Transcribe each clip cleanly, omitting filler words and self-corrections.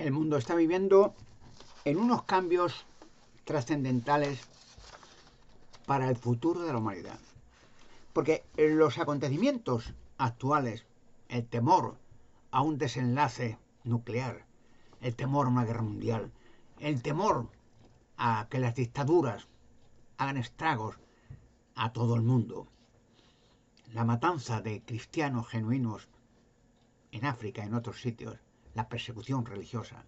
el mundo está viviendo en unos cambios trascendentales para el futuro de la humanidad. Porque los acontecimientos actuales, el temor a un desenlace nuclear, el temor a una guerra mundial, el temor a que las dictaduras hagan estragos a todo el mundo, la matanza de cristianos genuinos en África y en otros sitios, la persecución religiosa,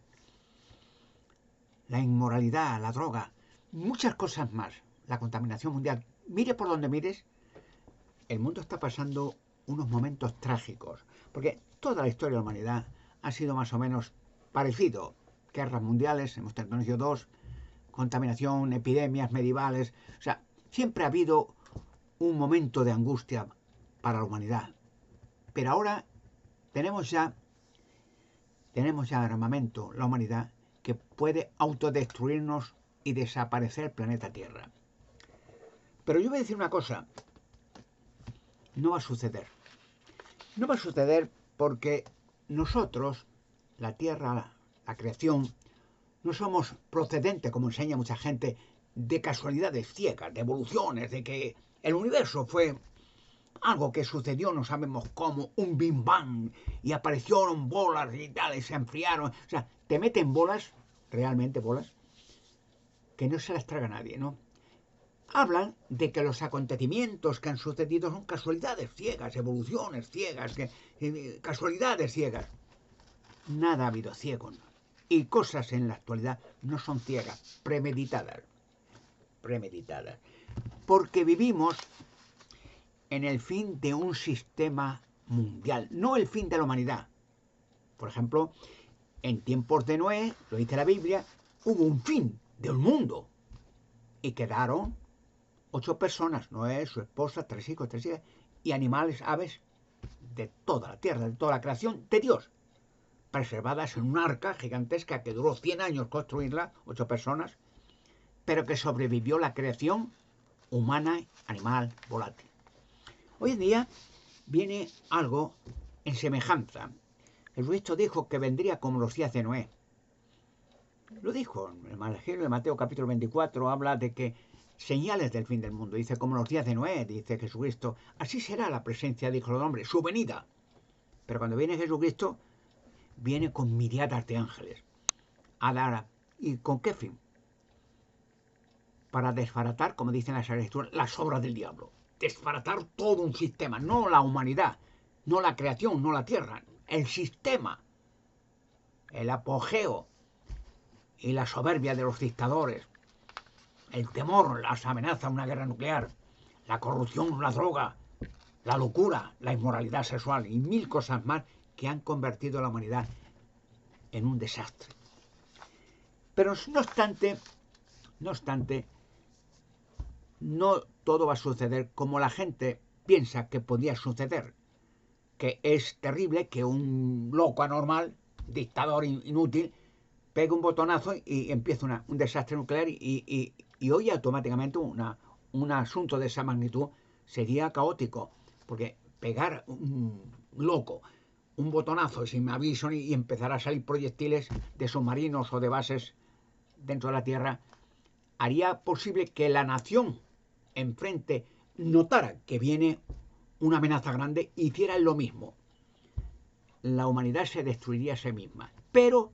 la inmoralidad, la droga, muchas cosas más, la contaminación mundial. Mire por donde mires, el mundo está pasando unos momentos trágicos, porque toda la historia de la humanidad ha sido más o menos parecido. Guerras mundiales, hemos tenido dos, contaminación, epidemias medievales, o sea, siempre ha habido un momento de angustia para la humanidad. Pero ahora tenemos ya armamento, la humanidad, que puede autodestruirnos y desaparecer el planeta Tierra. Pero yo voy a decir una cosa, no va a suceder. No va a suceder porque nosotros, la Tierra, la creación, no somos procedentes, como enseña mucha gente, de casualidades ciegas, de evoluciones, de que el universo fue algo que sucedió, no sabemos cómo, un Big Bang, y aparecieron bolas y tal, y se enfriaron. O sea, te meten bolas, realmente bolas, que no se las traga nadie, ¿no? Hablan de que los acontecimientos que han sucedido son casualidades ciegas, evoluciones ciegas, casualidades ciegas. Nada ha habido ciego, ¿no? Y cosas en la actualidad no son ciegas, premeditadas. Premeditadas. Porque vivimos en el fin de un sistema mundial, no el fin de la humanidad. Por ejemplo, en tiempos de Noé, lo dice la Biblia, hubo un fin del mundo. Y quedaron 8 personas, Noé, su esposa, 3 hijos, 3 hijas, y animales, aves, de toda la tierra, de toda la creación de Dios, preservadas en una arca gigantesca que duró 100 años construirla, 8 personas, pero que sobrevivió la creación humana, animal, volátil. Hoy en día viene algo en semejanza. Jesucristo dijo que vendría como los días de Noé. Lo dijo en el Evangelio de Mateo capítulo 24, habla de que señales del fin del mundo. Dice, como los días de Noé, dice Jesucristo, así será la presencia de Hijo del Hombre, su venida. Pero cuando viene Jesucristo, viene con miriadas de ángeles. A dar, ¿y con qué fin? Para desbaratar, como dicen las Escrituras, las obras del diablo. Desbaratar todo un sistema, no la humanidad, no la creación, no la tierra, el sistema, el apogeo y la soberbia de los dictadores, el temor, las amenazas, una guerra nuclear, la corrupción, la droga, la locura, la inmoralidad sexual y 1000 cosas más que han convertido a la humanidad en un desastre. Pero no obstante, no todo va a suceder como la gente piensa que podía suceder, que es terrible que un loco anormal, dictador inútil, pegue un botonazo y empieza un desastre nuclear y hoy automáticamente un asunto de esa magnitud sería caótico, porque pegar un loco un botonazo sin aviso y empezar a salir proyectiles de submarinos o de bases dentro de la Tierra haría posible que la nación enfrente notara que viene una amenaza grande e hiciera lo mismo. La humanidad se destruiría a sí misma. Pero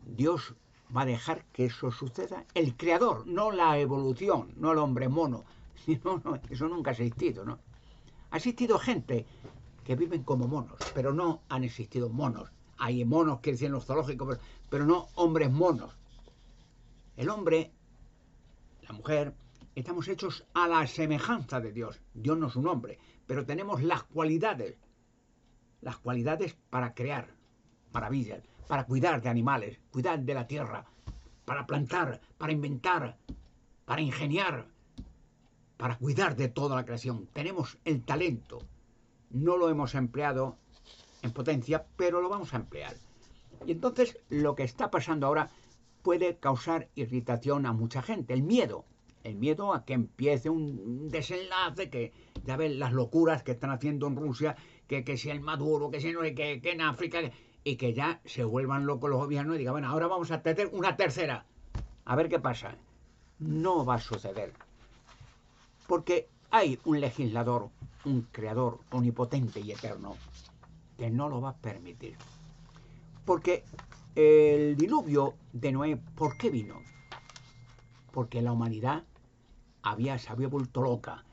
Dios va a dejar que eso suceda. El creador, no la evolución, no el hombre mono. No, eso nunca ha existido, ¿no? Ha existido gente que viven como monos, pero no han existido monos. Hay monos que dicen los zoológicos, pero no hombres monos. El hombre, la mujer, estamos hechos a la semejanza de Dios. Dios no es un hombre, pero tenemos las cualidades para crear maravillas, para cuidar de animales, cuidar de la tierra, para plantar, para inventar, para ingeniar, para cuidar de toda la creación. Tenemos el talento. No lo hemos empleado en potencia, pero lo vamos a emplear. Y entonces lo que está pasando ahora puede causar irritación a mucha gente. El miedo a que empiece un desenlace, que ya ven las locuras que están haciendo en Rusia, que si el Maduro, que si no, que en África, y que ya se vuelvan locos los gobiernos y digan, bueno, ahora vamos a tener una tercera. A ver qué pasa. No va a suceder. Porque hay un legislador, un creador omnipotente y eterno que no lo va a permitir. Porque el diluvio de Noé, ¿por qué vino? Porque la humanidad se había vuelto loca.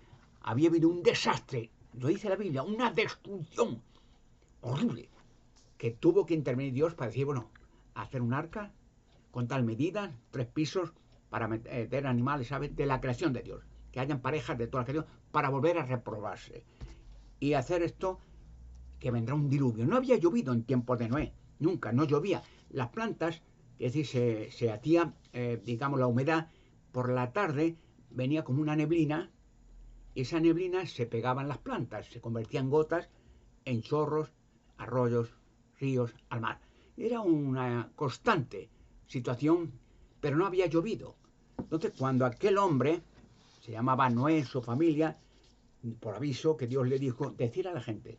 Había habido un desastre, lo dice la Biblia, una destrucción horrible, que tuvo que intervenir Dios para decir, bueno, hacer un arca con tal medida, 3 pisos, para meter animales, ¿sabes? De la creación de Dios. Que hayan parejas de toda la creación para volver a reprobarse. Y hacer esto, que vendrá un diluvio. No había llovido en tiempos de Noé, nunca, no llovía. Las plantas, es decir, se hacía, digamos, la humedad, por la tarde venía como una neblina, y esa neblina se pegaba en las plantas, se convertía en gotas, en chorros, arroyos, ríos, al mar. Era una constante situación, pero no había llovido. Entonces, cuando aquel hombre, se llamaba Noé, su familia, por aviso que Dios le dijo, decir a la gente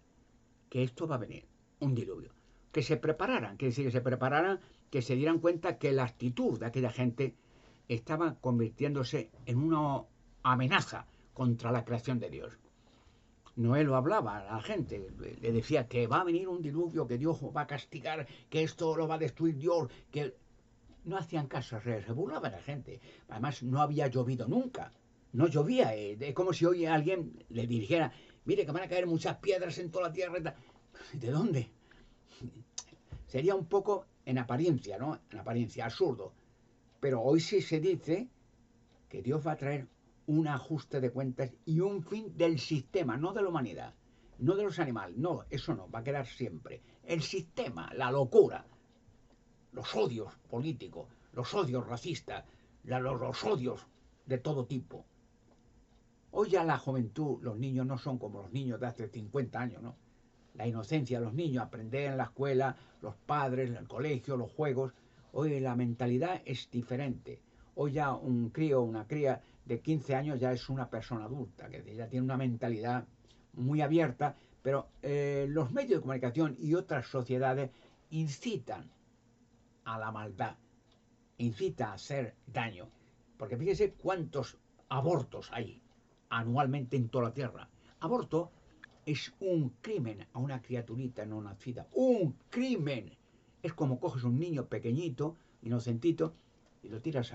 que esto va a venir, un diluvio. Que se prepararan, que se prepararan, que se dieran cuenta que la actitud de aquella gente estaba convirtiéndose en una amenaza contra la creación de Dios. Noé lo hablaba a la gente, le decía que va a venir un diluvio, que Dios va a castigar, que esto lo va a destruir Dios, que no hacían caso, se burlaba la gente. Además, no había llovido nunca, no llovía, es como si hoy alguien le dijera, mire que van a caer muchas piedras en toda la tierra. ¿De dónde? Sería un poco en apariencia, ¿no? En apariencia, absurdo. Pero hoy sí se dice que Dios va a traer un ajuste de cuentas y un fin del sistema, no de la humanidad, no de los animales, no, eso no, va a quedar siempre. El sistema, la locura, los odios políticos, los odios racistas, los odios de todo tipo. Hoy ya la juventud, los niños no son como los niños de hace 50 años, ¿no? La inocencia de los niños, aprender en la escuela, los padres, el colegio, los juegos. Hoy la mentalidad es diferente. Hoy ya un crío o una cría de 15 años ya es una persona adulta, que ya tiene una mentalidad muy abierta, pero los medios de comunicación y otras sociedades incitan a la maldad, incita a hacer daño. Porque fíjese cuántos abortos hay anualmente en toda la Tierra. Aborto es un crimen a una criaturita no nacida. ¡Un crimen! Es como coges un niño pequeñito, inocentito, y lo tiras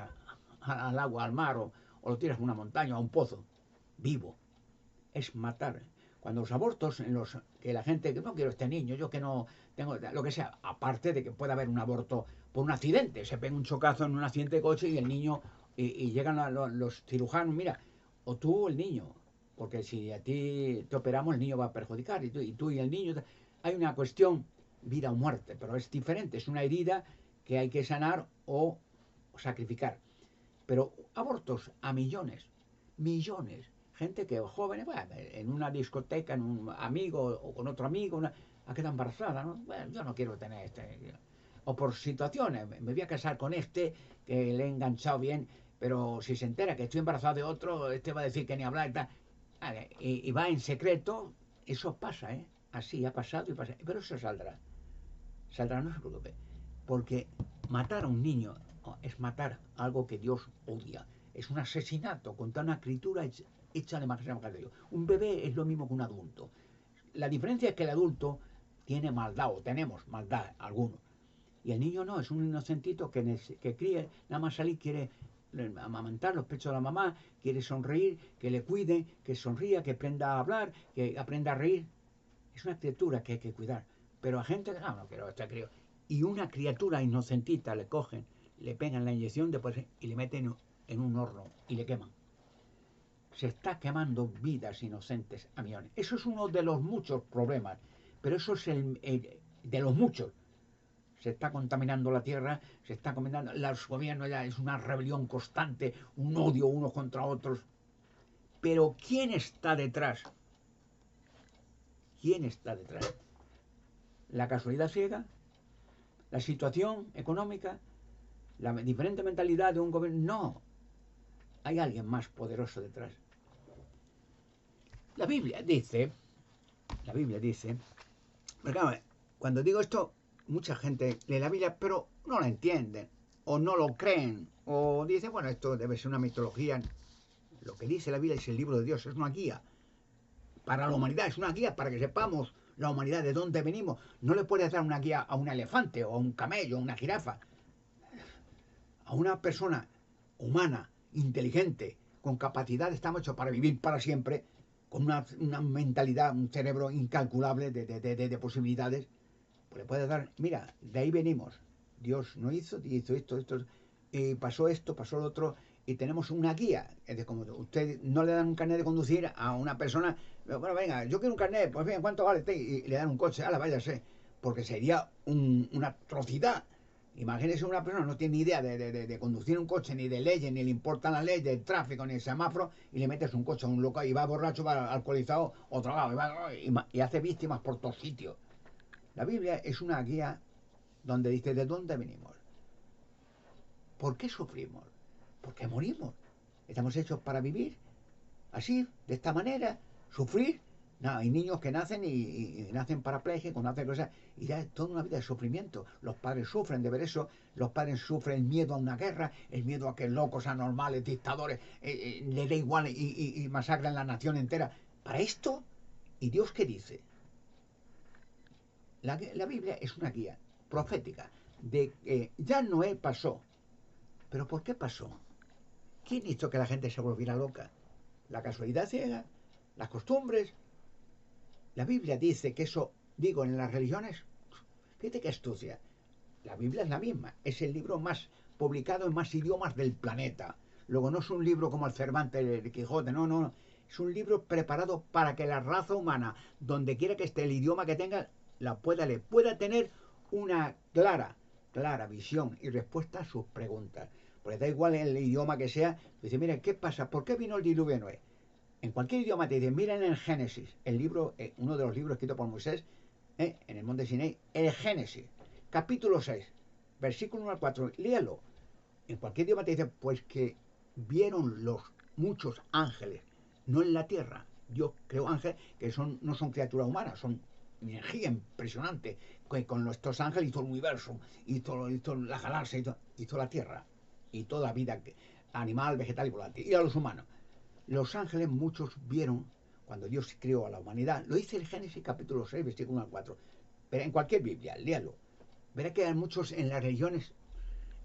al agua, al mar, o lo tiras a una montaña, a un pozo, vivo. Es matar. Cuando los abortos, que la gente, que no quiero este niño, yo que no tengo, lo que sea, aparte de que pueda haber un aborto por un accidente, se pega un chocazo en un accidente de coche y el niño, y llegan los cirujanos, mira, o tú o el niño, porque si a ti te operamos, el niño va a perjudicar, y tú y el niño, hay una cuestión, vida o muerte, pero es diferente, es una herida que hay que sanar o sacrificar. Pero abortos a millones, millones. Gente que jóvenes, bueno, en una discoteca, en un amigo o con otro amigo, ha quedado embarazada, ¿no? Bueno, yo no quiero tener este. O por situaciones, me voy a casar con este, que le he enganchado bien, pero si se entera que estoy embarazada de otro, este va a decir que ni hablar y tal. Vale, y va en secreto, eso pasa, ¿eh? Así ha pasado y pasa. Pero eso saldrá. Saldrá, no se preocupe. Porque matar a un niño es matar algo que Dios odia. Es un asesinato contra una criatura hecha de imagen de Dios. Un bebé es lo mismo que un adulto. La diferencia es que el adulto tiene maldad, o tenemos maldad algunos. Y el niño no, es un inocentito que críe, nada más salir quiere amamantar los pechos de la mamá, quiere sonreír, que le cuide, que sonría, que aprenda a hablar, que aprenda a reír. Es una criatura que hay que cuidar. Pero a gente que no quiero este crío. Y una criatura inocentita le cogen, le pegan la inyección después y le meten en un horno y le queman. Se está quemando vidas inocentes a millones. Eso es uno de los muchos problemas, pero eso es el de los muchos. Se está contaminando la tierra, se está contaminando, los gobiernos ya es una rebelión constante, un odio unos contra otros. Pero ¿quién está detrás? ¿Quién está detrás? ¿La casualidad ciega? ¿La situación económica? ¿La diferente mentalidad de un gobierno? No. Hay alguien más poderoso detrás. La Biblia dice, porque claro, cuando digo esto, mucha gente lee la Biblia, pero no la entienden, o no lo creen, o dicen, bueno, esto debe ser una mitología. Lo que dice la Biblia es el libro de Dios, es una guía para la humanidad, es una guía para que sepamos la humanidad de dónde venimos. No le puedes dar una guía a un elefante, o a un camello, o a una jirafa. A una persona humana, inteligente, con capacidad, estamos hechos para vivir para siempre, con una mentalidad, un cerebro incalculable de posibilidades, pues le puedes dar, mira, de ahí venimos. Dios no hizo esto, pasó esto, pasó lo otro, y tenemos una guía. Es de como usted no le dan un carnet de conducir a una persona, bueno, venga, yo quiero un carnet, pues bien, ¿cuánto vale? Y le dan un coche, ala, váyase, porque sería una atrocidad. Imagínese una persona no tiene ni idea de conducir un coche, ni de leyes, ni le importa la ley del tráfico, ni el semáforo, y le metes un coche a un local y va borracho, va alcoholizado o drogado, y hace víctimas por todos sitios. La Biblia es una guía donde dice de dónde venimos, por qué sufrimos, por qué morimos. Estamos hechos para vivir así, de esta manera, sufrir. No, hay niños que nacen y nacen parapléjicos, nacen cosas, y ya es toda una vida de sufrimiento. Los padres sufren de ver eso, los padres sufren el miedo a una guerra, el miedo a que locos, anormales, dictadores, le dé igual y masacren la nación entera. Para esto, ¿y Dios qué dice? La Biblia es una guía profética de que ya Noé pasó. ¿Pero por qué pasó? ¿Quién hizo que la gente se volviera loca? ¿La casualidad ciega? ¿Las costumbres? La Biblia dice que eso, digo, en las religiones, fíjate qué astucia. La Biblia es la misma, es el libro más publicado en más idiomas del planeta. Luego no es un libro como el Cervantes, el Quijote, no, no, no. Es un libro preparado para que la raza humana, donde quiera que esté, el idioma que tenga, la pueda leer, pueda tener una clara visión y respuesta a sus preguntas. Porque da igual el idioma que sea, dice, mira, ¿qué pasa? ¿Por qué vino el diluvio de Noé? En cualquier idioma te dicen, miren el Génesis, el libro, uno de los libros escritos por Moisés, en el monte Sinaí, el Génesis, capítulo 6, versículo 1 al 4, léalo. En cualquier idioma te dicen, pues que vieron los muchos ángeles, no en la tierra. Dios creó ángeles que no son criaturas humanas, son energía impresionante. Con estos ángeles hizo el universo, hizo la galaxia, hizo la tierra, y toda vida animal, vegetal y volátil, y a los humanos. Los ángeles muchos vieron, cuando Dios creó a la humanidad, lo dice el Génesis capítulo 6, versículo 1 al 4, pero en cualquier Biblia, léalo. Verá que hay muchos en las religiones,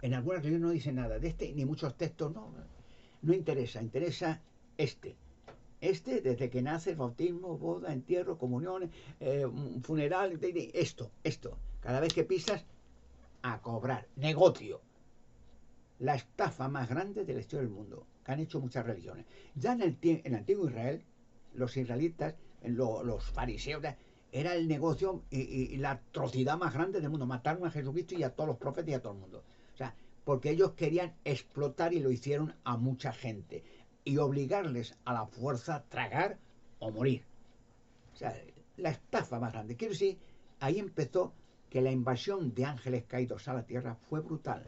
en algunas religiones no dicen nada de este, ni muchos textos, no interesa este. Desde que nace, bautismo, boda, entierro, comuniones, funeral, esto. Cada vez que pisas, a cobrar, negocio. La estafa más grande de la historia del mundo, que han hecho muchas religiones. Ya en el antiguo Israel, los israelitas, los fariseos, era el negocio y la atrocidad más grande del mundo. Mataron a Jesucristo y a todos los profetas y a todo el mundo. O sea, porque ellos querían explotar y lo hicieron a mucha gente. Y obligarles a la fuerza a tragar o morir. O sea, la estafa más grande. Quiero decir, ahí empezó que la invasión de ángeles caídos a la tierra fue brutal.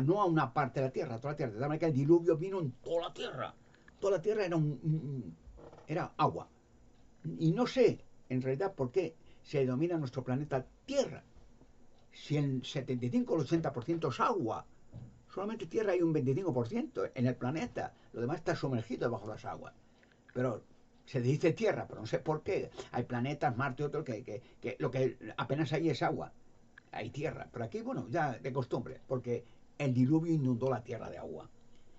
No a una parte de la tierra, a toda la tierra. De tal manera que el diluvio vino en toda la tierra. Toda la tierra era agua. Y no sé, en realidad, por qué se denomina nuestro planeta Tierra. Si el 75 o el 80% es agua, solamente tierra hay un 25% en el planeta. Lo demás está sumergido debajo de las aguas. Pero se dice tierra, pero no sé por qué. Hay planetas, Marte, otros, que lo que apenas hay es agua. Hay tierra. Pero aquí, bueno, ya de costumbre, porque el diluvio inundó la tierra de agua.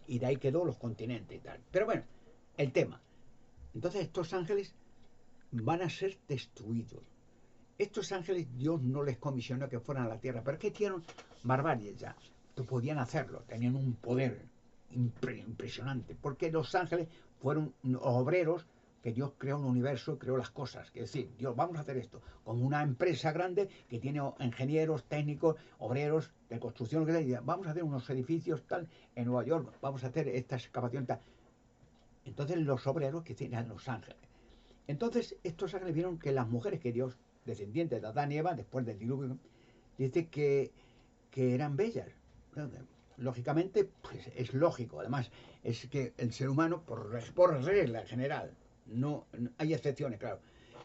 Y de ahí quedó los continentes y tal. Pero bueno, el tema. Entonces estos ángeles van a ser destruidos. Estos ángeles Dios no les comisionó que fueran a la tierra, pero es que hicieron barbarie ya. Podían hacerlo, tenían un poder impresionante, porque los ángeles fueron obreros que Dios creó un universo, creó las cosas. Es decir, Dios, vamos a hacer esto, como una empresa grande que tiene ingenieros, técnicos, obreros de construcción, vamos a hacer unos edificios tal en Nueva York, vamos a hacer esta excavación tal. Entonces los obreros que eran los ángeles. Entonces estos ángeles vieron que las mujeres que Dios, descendientes de Adán y Eva, después del diluvio, dice que eran bellas. Lógicamente, pues es lógico. Además, es que el ser humano, por regla en general, no hay excepciones, claro,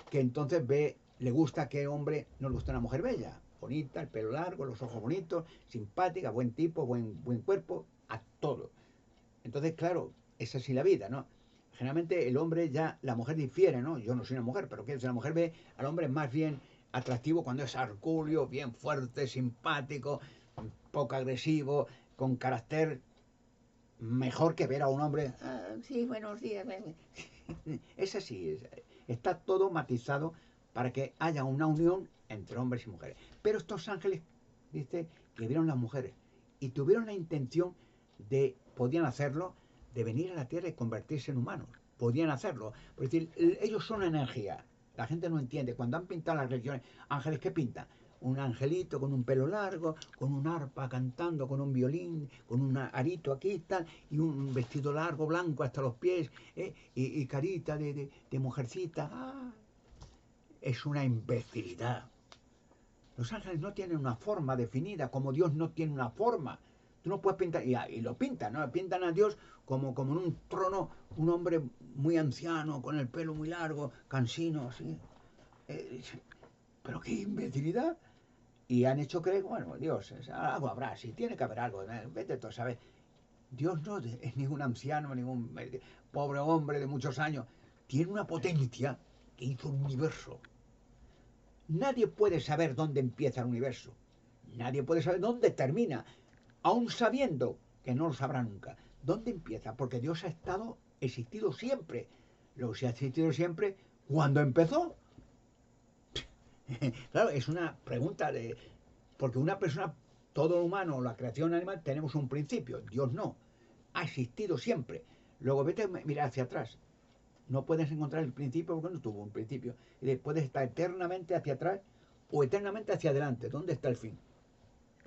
que entonces le gusta que hombre no le gusta una mujer bella. bonita, el pelo largo, los ojos bonitos, simpática, buen tipo, buen cuerpo, a todo. Entonces, claro, esa es la vida, ¿no? Generalmente el hombre ya, la mujer difiere, ¿no? Yo no soy una mujer, pero que la mujer ve al hombre más bien atractivo cuando es hercúleo, bien fuerte, simpático, poco agresivo, con carácter mejor que ver a un hombre, sí, buenos días. Es así, está todo matizado para que haya una unión entre hombres y mujeres. Pero estos ángeles, dice, que vieron las mujeres y tuvieron la intención de, podían hacerlo, de venir a la tierra y convertirse en humanos. Podían hacerlo. Es decir, ellos son energía. La gente no entiende. Cuando han pintado las religiones, ángeles, ¿qué pintan? Un angelito con un pelo largo, con un arpa cantando, con un violín, con un arito aquí y tal, y un vestido largo, blanco hasta los pies, y carita de mujercita. ¡Ah! Es una imbecilidad. Los ángeles no tienen una forma definida, como Dios no tiene una forma. Tú no puedes pintar, y lo pintan, ¿no? Pintan a Dios como en un trono, un hombre muy anciano, con el pelo muy largo, cansino, así. Pero qué imbecilidad. Y han hecho creer, bueno, Dios, algo habrá, si tiene que haber algo, vete tú, ¿sabes? Dios no es ningún anciano, ningún pobre hombre de muchos años. Tiene una potencia que hizo un universo. Nadie puede saber dónde empieza el universo. Nadie puede saber dónde termina, aun sabiendo que no lo sabrá nunca. ¿Dónde empieza? Porque Dios ha existido siempre. Luego, si ha existido siempre, ¿cuándo empezó? Claro, es una pregunta de... Porque una persona, todo humano, la creación animal, tenemos un principio. Dios no. Ha existido siempre. Luego vete a mirar hacia atrás. No puedes encontrar el principio porque no tuvo un principio. Y puedes estar eternamente hacia atrás o eternamente hacia adelante. ¿Dónde está el fin?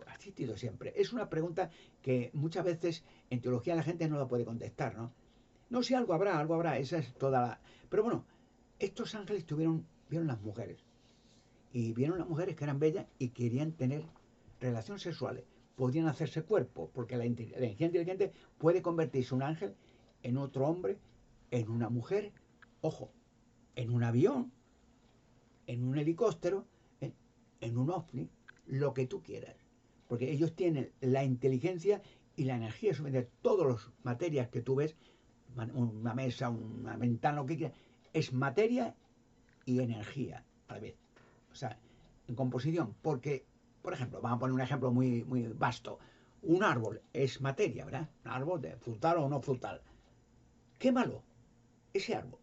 Ha existido siempre. Es una pregunta que muchas veces en teología la gente no la puede contestar, ¿no? No, si algo habrá. Esa es toda la... Pero bueno, estos ángeles vieron las mujeres. Y vieron las mujeres que eran bellas y querían tener relaciones sexuales. Podían hacerse cuerpo, porque la energía inteligente puede convertirse un ángel en otro hombre, en una mujer, ojo, en un avión, en un helicóptero, en un ovni, lo que tú quieras. Porque ellos tienen la inteligencia y la energía suficiente. Todas las materias que tú ves, una mesa, una ventana, lo que quieras, es materia y energía a la vez. O sea, en composición, porque, por ejemplo, vamos a poner un ejemplo muy vasto. Un árbol es materia, ¿verdad? Un árbol de frutal o no frutal. ¿Qué malo? Ese árbol.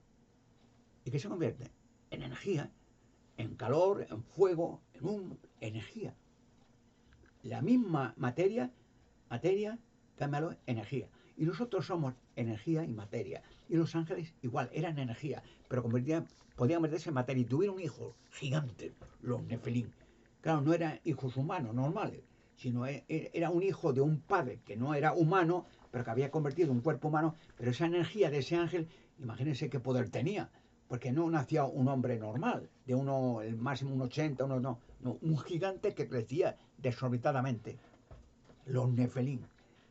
¿Y qué se convierte? En energía, en calor, en fuego, en energía. La misma materia, cámbialo, energía. Y nosotros somos energía y materia. Y los ángeles igual, eran energía, pero podían convertirse en materia. Y tuvieron un hijo gigante, los Nefelín. Claro, no eran hijos humanos normales, sino era un hijo de un padre que no era humano, pero que había convertido un cuerpo humano. Pero esa energía de ese ángel, imagínense qué poder tenía. Porque no nacía un hombre normal, de el máximo un 80, no, un gigante que crecía desorbitadamente, los Nefelín,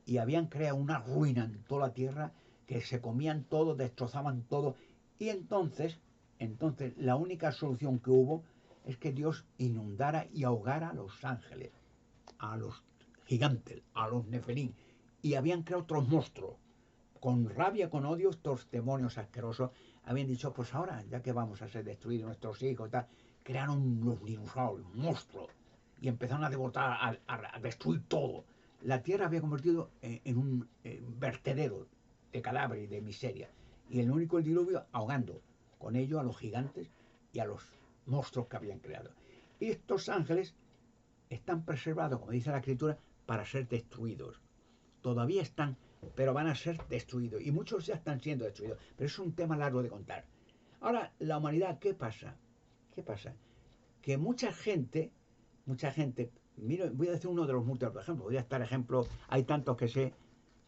y habían creado una ruina en toda la tierra, que se comían todo, destrozaban todo, y entonces la única solución que hubo es que Dios inundara y ahogara a los ángeles, a los gigantes, a los Nefelín, y habían creado otros monstruos, con rabia, con odio, estos demonios asquerosos habían dicho, pues ahora, ya que vamos a ser destruidos nuestros hijos, tal, crearon los dinosaurios, monstruos, y empezaron a devorar, a destruir todo. La tierra había convertido en un vertedero de cadáveres y de miseria. Y el único el diluvio ahogando con ello a los gigantes y a los monstruos que habían creado. Y estos ángeles están preservados, como dice la Escritura, para ser destruidos. Todavía están, pero van a ser destruidos. Y muchos ya están siendo destruidos. Pero es un tema largo de contar. Ahora, la humanidad, ¿qué pasa? ¿Qué pasa? Que mucha gente, mira, voy a decir uno de los múltiples ejemplos, voy a estar ejemplo, hay tantos que sé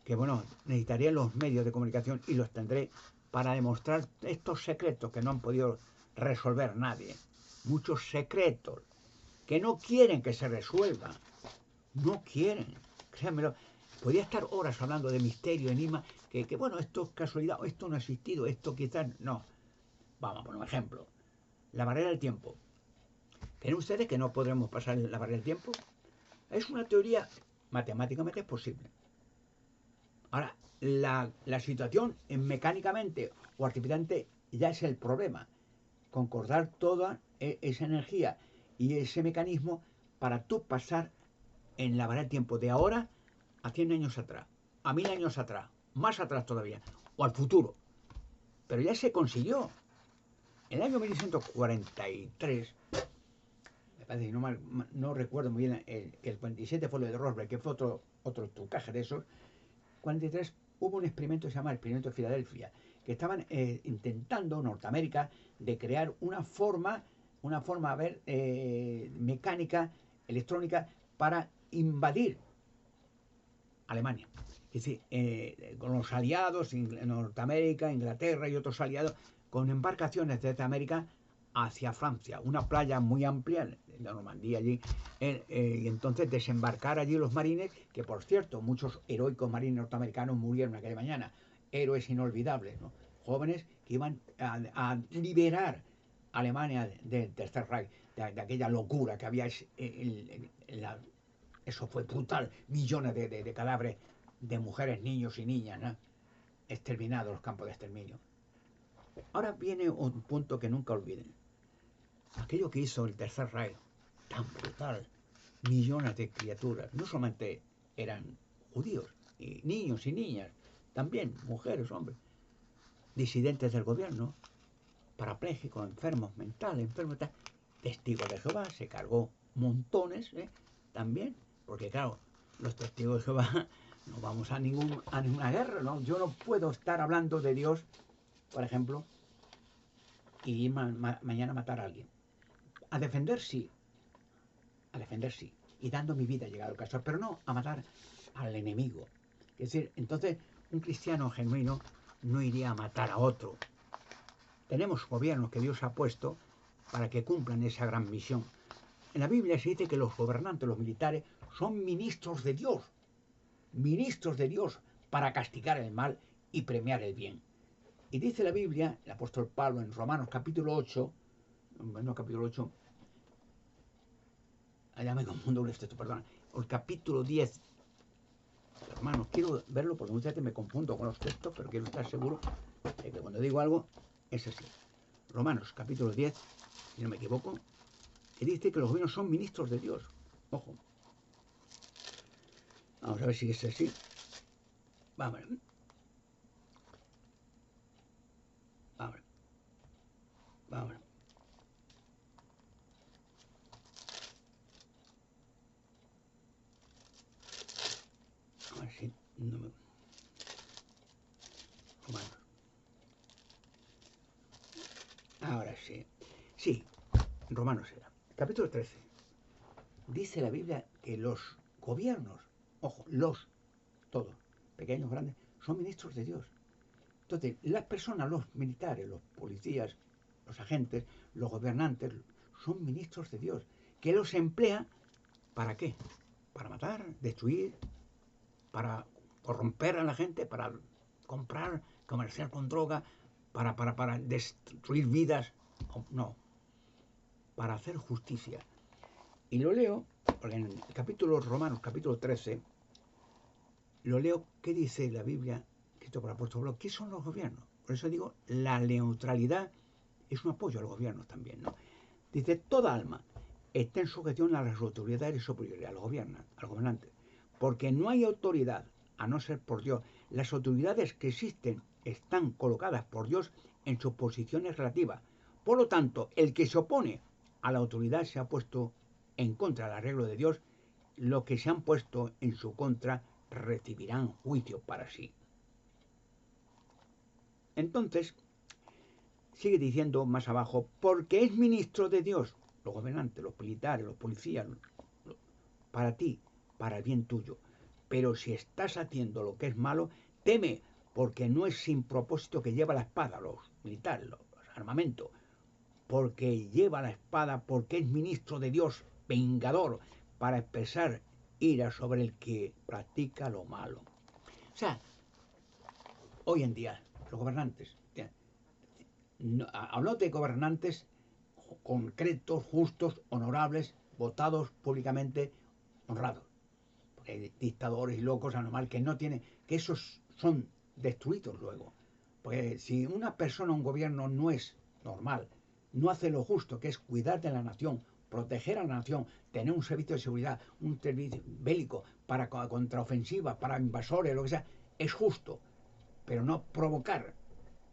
que, bueno, necesitaré los medios de comunicación y los tendré para demostrar estos secretos que no han podido resolver nadie. Muchos secretos que no quieren que se resuelvan. No quieren, créanmelo. Podría estar horas hablando de misterio, enigma, que bueno, esto es casualidad, o esto no ha existido, esto quizás no. Vamos a poner un ejemplo. La barrera del tiempo. ¿Creen ustedes que no podremos pasar la barrera del tiempo? Es una teoría matemáticamente posible. Ahora, la situación mecánicamente o artificialmente ya es el problema. Concordar toda esa energía y ese mecanismo para tú pasar en la barrera del tiempo de ahora a 100 años atrás, a 1000 años atrás, más atrás todavía, o al futuro. Pero ya se consiguió. En el año 1943, me parece que no recuerdo muy bien, que el 47 fue lo de Roswell, que fue otro trucaje de esos. 43 hubo un experimento que se llama el experimento de Filadelfia, que estaban intentando, Norteamérica, de crear una forma a ver, mecánica, electrónica, para invadir Alemania. Es decir, con los aliados, Norteamérica, Inglaterra y otros aliados, con embarcaciones desde América hacia Francia, una playa muy amplia, la Normandía allí, y entonces desembarcar allí los marines, que por cierto, muchos heroicos marines norteamericanos murieron aquella mañana, héroes inolvidables, ¿no? Jóvenes que iban a liberar a Alemania del Tercer Reich, de aquella locura que había eso fue brutal, millones de cadáveres de mujeres, niños y niñas, ¿no? Exterminados, los campos de exterminio. Ahora viene un punto que nunca olviden. Aquello que hizo el Tercer Reich, tan brutal, millones de criaturas, no solamente eran judíos, y niños y niñas, también mujeres, hombres, disidentes del gobierno, parapléjicos, enfermos mentales, testigos de Jehová, se cargó montones, también, porque claro, los testigos de Jehová no vamos a ninguna guerra, ¿no? Yo no puedo estar hablando de Dios, por ejemplo, y ir mañana a matar a alguien. A defender sí, y dando mi vida llegado el caso, pero no a matar al enemigo. Es decir, entonces un cristiano genuino no iría a matar a otro. Tenemos gobiernos que Dios ha puesto para que cumplan esa gran misión. En la Biblia se dice que los gobernantes, los militares, son ministros de Dios para castigar el mal y premiar el bien. Y dice la Biblia, el apóstol Pablo en Romanos capítulo 8, allá me confundo con esto, perdón, el capítulo 10, hermanos, quiero verlo porque muchas veces me confundo con los textos, pero quiero estar seguro de que cuando digo algo es así. Romanos capítulo 10, si no me equivoco, que dice que los gobiernos son ministros de Dios. Ojo. Vamos a ver si es así. Vamos. Vamos. A ver si no me... Romanos. Ahora sí. Sí, Romanos era. Capítulo 13. Dice la Biblia que los gobiernos, ojo, todos, pequeños, grandes, son ministros de Dios. Entonces, las personas, los militares, los policías, los agentes, los gobernantes, son ministros de Dios, que los emplea, ¿para qué? Para matar, destruir, para corromper a la gente, para comprar, comerciar con droga, para destruir vidas. No, para hacer justicia. Y lo leo, porque en el capítulo Romanos, capítulo 13, lo leo, ¿qué dice la Biblia? Escrito por el apóstol Pablo, ¿qué son los gobiernos? Por eso digo, la neutralidad es un apoyo a los gobiernos también, ¿no? Dice, toda alma está en sujeción a las autoridades superiores, a los gobernantes, porque no hay autoridad a no ser por Dios. Las autoridades que existen están colocadas por Dios en sus posiciones relativas. Por lo tanto, el que se opone a la autoridad se ha puesto en contra del arreglo de Dios. Los que se han puesto en su contra recibirán juicio para sí. Entonces, sigue diciendo más abajo, porque es ministro de Dios, los gobernantes, los militares, los policías, para ti, para el bien tuyo. Pero si estás haciendo lo que es malo, teme, porque no es sin propósito que lleva la espada, los militares, los armamentos, porque lleva la espada, porque es ministro de Dios, vengador, para expresar ira sobre el que practica lo malo. O sea, hoy en día, los gobernantes, hablo de gobernantes concretos, justos, honorables, votados públicamente, honrados. Porque hay dictadores y locos anormales que no tienen, que esos son destruidos luego. Porque si una persona, un gobierno no es normal, no hace lo justo, que es cuidar de la nación, proteger a la nación, tener un servicio de seguridad, un servicio bélico para contraofensivas, para invasores, lo que sea, es justo, pero no provocar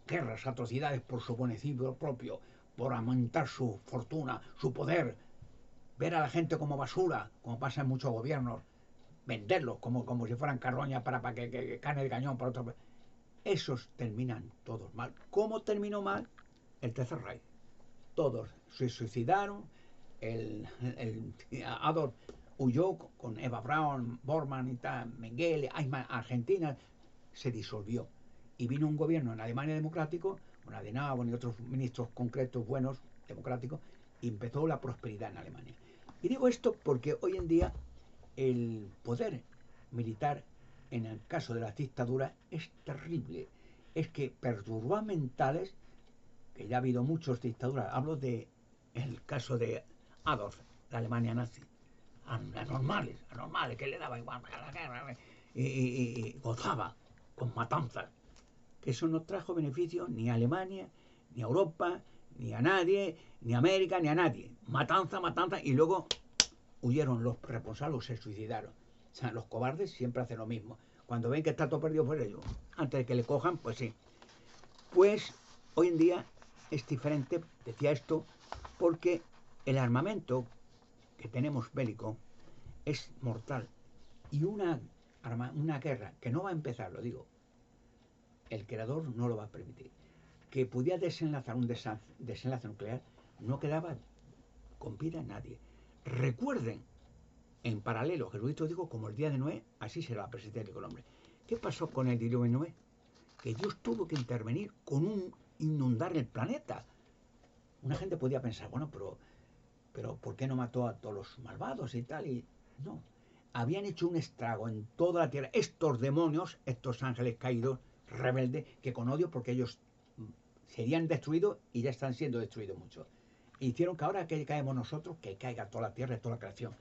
guerras, atrocidades por su beneficio propio, por aumentar su fortuna, su poder, ver a la gente como basura, como pasa en muchos gobiernos, venderlos como si fueran carroñas para que carne de cañón para otro. Esos terminan todos mal. ¿Cómo terminó mal? El Tercer Reich. Todos se suicidaron, el Adolf huyó con Eva Braun, Bormann y tal, Mengele, Eichmann, Argentina, se disolvió. Y vino un gobierno en Alemania democrático, con Adenauer y otros ministros concretos buenos, democráticos, y empezó la prosperidad en Alemania. Y digo esto porque hoy en día el poder militar, en el caso de las dictaduras, es terrible. Es que perturba mentales, que ya ha habido muchas dictaduras, hablo de el caso de Adolf, la Alemania nazi, anormales, que le daba igual a la guerra y gozaba con matanzas, que eso no trajo beneficio ni a Alemania, ni a Europa, ni a nadie, ni a América, ni a nadie. Matanza, matanza, y luego huyeron los responsables, se suicidaron. O sea, los cobardes siempre hacen lo mismo. Cuando ven que está todo perdido por ellos, antes de que le cojan, pues sí. Pues hoy en día es diferente, decía esto, porque el armamento que tenemos bélico es mortal. Y una guerra que no va a empezar, lo digo, el creador no lo va a permitir. Que pudiera desenlazar un desenlace nuclear, no quedaba con vida nadie. Recuerden, en paralelo, Jesucristo dijo, como el día de Noé, así será la presencia del hombre. ¿Qué pasó con el diluvio de Noé? Que Dios tuvo que intervenir con inundar el planeta. Una gente podía pensar, bueno, pero ¿por qué no mató a todos los malvados y tal? Y no, habían hecho un estrago en toda la tierra. Estos demonios, estos ángeles caídos, rebeldes, que con odio, porque ellos serían destruidos y ya están siendo destruidos muchos. Hicieron que ahora que caemos nosotros, que caiga toda la tierra y toda la creación.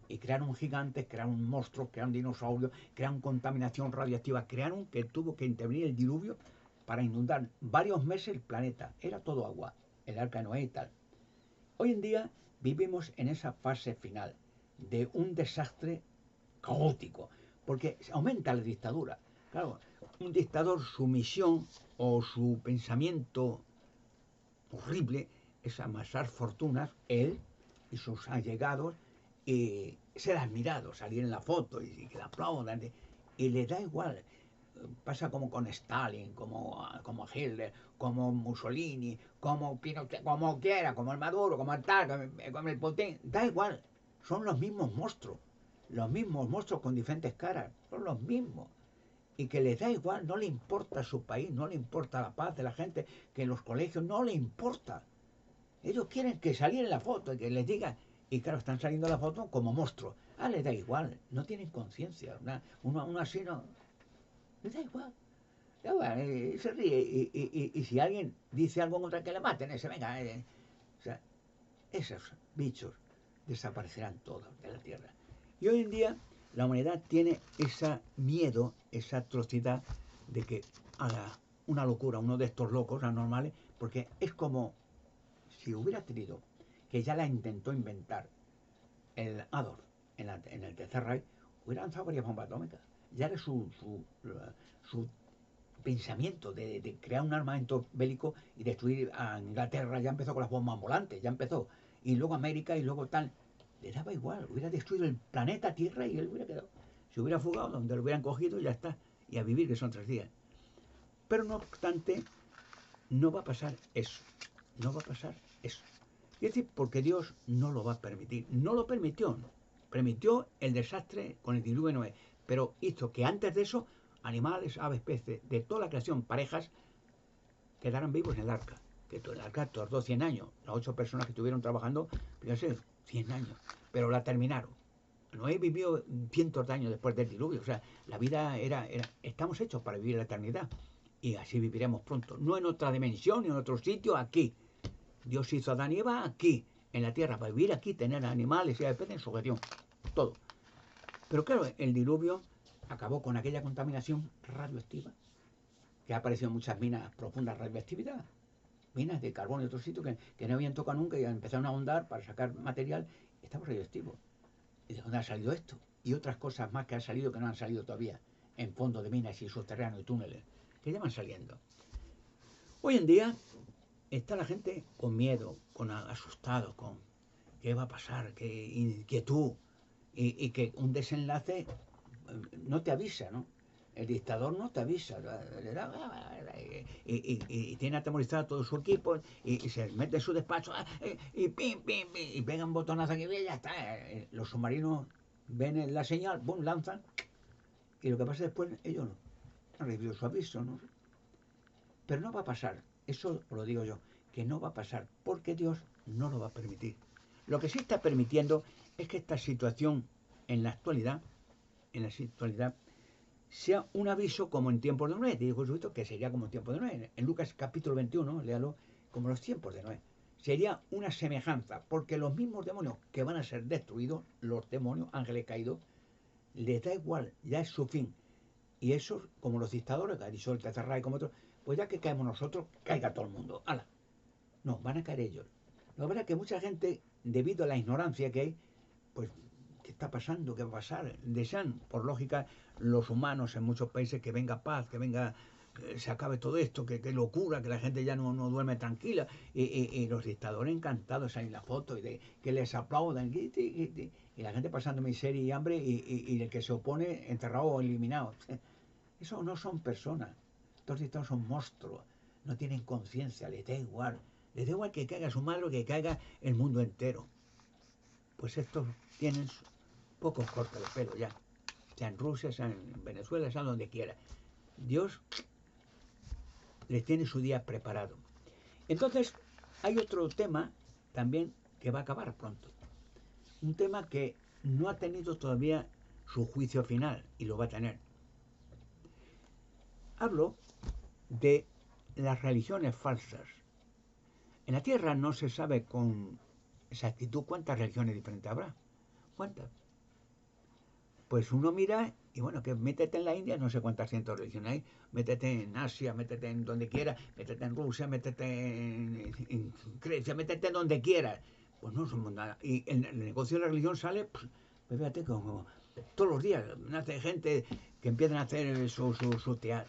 Y crearon gigantes, crearon monstruos, crearon dinosaurios, crearon contaminación radiactiva, crearon que tuvo que intervenir el diluvio para inundar varios meses el planeta. Era todo agua, el arca de Noé y tal. Hoy en día vivimos en esa fase final de un desastre caótico, porque aumenta la dictadura. Claro, un dictador, su misión o su pensamiento horrible es amasar fortunas, él y sus allegados, y ser admirado, salir en la foto y que le aplaudan, y le da igual. Pasa como con Stalin, como Hitler, como Mussolini, como Pinochet, como quiera, como el Maduro, como el tal, como el Putin, da igual, son los mismos monstruos con diferentes caras, son los mismos. Y que les da igual, no le importa su país, no le importa la paz de la gente, que en los colegios no le importa. Ellos quieren que saliera en la foto y que les digan, y claro, están saliendo en la foto como monstruos. Les da igual, no tienen conciencia. Uno así no, les da igual. Se ríe y si alguien dice algo contra que le maten, se venga. O sea, esos bichos desaparecerán todos de la Tierra. Y hoy en día la humanidad tiene ese miedo, esa atrocidad de que haga una locura, uno de estos locos anormales, porque es como si hubiera tenido, que ya la intentó inventar el Adolf en el Tercer Reich, hubiera lanzado varias bombas atómicas. Ya era su pensamiento de crear un armamento bélico y destruir a Inglaterra. Ya empezó con las bombas volantes, ya empezó. Y luego América y luego tal. Le daba igual, hubiera destruido el planeta Tierra y él hubiera quedado. Se hubiera fugado donde lo hubieran cogido y ya está. Y a vivir, que son 3 días. Pero no obstante, no va a pasar eso. No va a pasar eso. Es decir, porque Dios no lo va a permitir. No lo permitió. Permitió el desastre con el diluvio de Noé. Pero hizo que antes de eso, animales, aves, peces, de toda la creación, parejas, quedaran vivos en el arca. Que el arca tardó 100 años. Las 8 personas que estuvieron trabajando, fíjense, 100 años. Pero la terminaron. Noé vivió cientos de años después del diluvio. O sea, la vida estamos hechos para vivir la eternidad. Y así viviremos pronto. No en otra dimensión, ni en otro sitio, aquí. Dios hizo a Adán y Eva aquí, en la tierra, para vivir aquí, tener animales y especies en sujeción, todo. Pero claro, el diluvio acabó con aquella contaminación radioactiva, que ha aparecido en muchas minas profundas radioactividad, minas de carbón y otros sitios que no habían tocado nunca y empezaron a ahondar para sacar material, estaba radioactivo. ¿Y de dónde ha salido esto? Y otras cosas más que han salido que no han salido todavía, en fondo de minas y subterráneos y túneles, que ya van saliendo. Hoy en día está la gente con miedo, con asustado, con qué va a pasar, qué inquietud, y que un desenlace no te avisa, ¿no? El dictador no te avisa, y tiene atemorizado a todo su equipo, y se mete en su despacho, y pim, pim, pim, y pegan botonazos aquí, y ya está. Los submarinos ven la señal, boom, lanzan, y lo que pasa después, ellos no han recibido su aviso, ¿no? Pero no va a pasar, eso lo digo yo, que no va a pasar, porque Dios no lo va a permitir. Lo que sí está permitiendo es que esta situación en la actualidad, sea un aviso como en tiempos de Noé. Dijo Jesucristo que sería como en tiempos de Noé. En Lucas capítulo 21, léalo, como los tiempos de Noé. Sería una semejanza, porque los mismos demonios que van a ser destruidos, los demonios, ángeles caídos, les da igual, ya es su fin. Y esos, como los dictadores, que ha dicho el tercer Reich, como otros, pues ya que caemos nosotros, caiga todo el mundo. ¡Hala! No, van a caer ellos. Lo que pasa es que mucha gente, debido a la ignorancia que hay, pues, ¿qué está pasando? ¿Qué va a pasar? Desean, por lógica, los humanos en muchos países que venga paz, que venga, se acabe todo esto, que locura, que la gente ya no duerme tranquila. Y los dictadores encantados ahí en la foto, y de que les aplaudan, y la gente pasando miseria y hambre, y el que se opone enterrado o eliminado. Eso no son personas. Estos dictadores son monstruos. No tienen conciencia, les da igual. Les da igual que caiga su madre o que caiga el mundo entero. Pues estos tienen pocos cortes de pelo ya. Sea en Rusia, sea en Venezuela, sea donde quiera. Dios les tiene su día preparado. Entonces, hay otro tema también que va a acabar pronto. Un tema que no ha tenido todavía su juicio final y lo va a tener. Hablo de las religiones falsas. En la Tierra no se sabe con exactitud cuántas religiones diferentes habrá. ¿Cuántas? Pues uno mira y bueno, que métete en la India, no sé cuántas cientos de religiones hay, métete en Asia, métete en donde quiera, métete en Rusia, métete en Grecia, métete en donde quiera. Pues no somos nada. Y el negocio de la religión sale, pues fíjate, como todos los días nace gente que empiezan a hacer su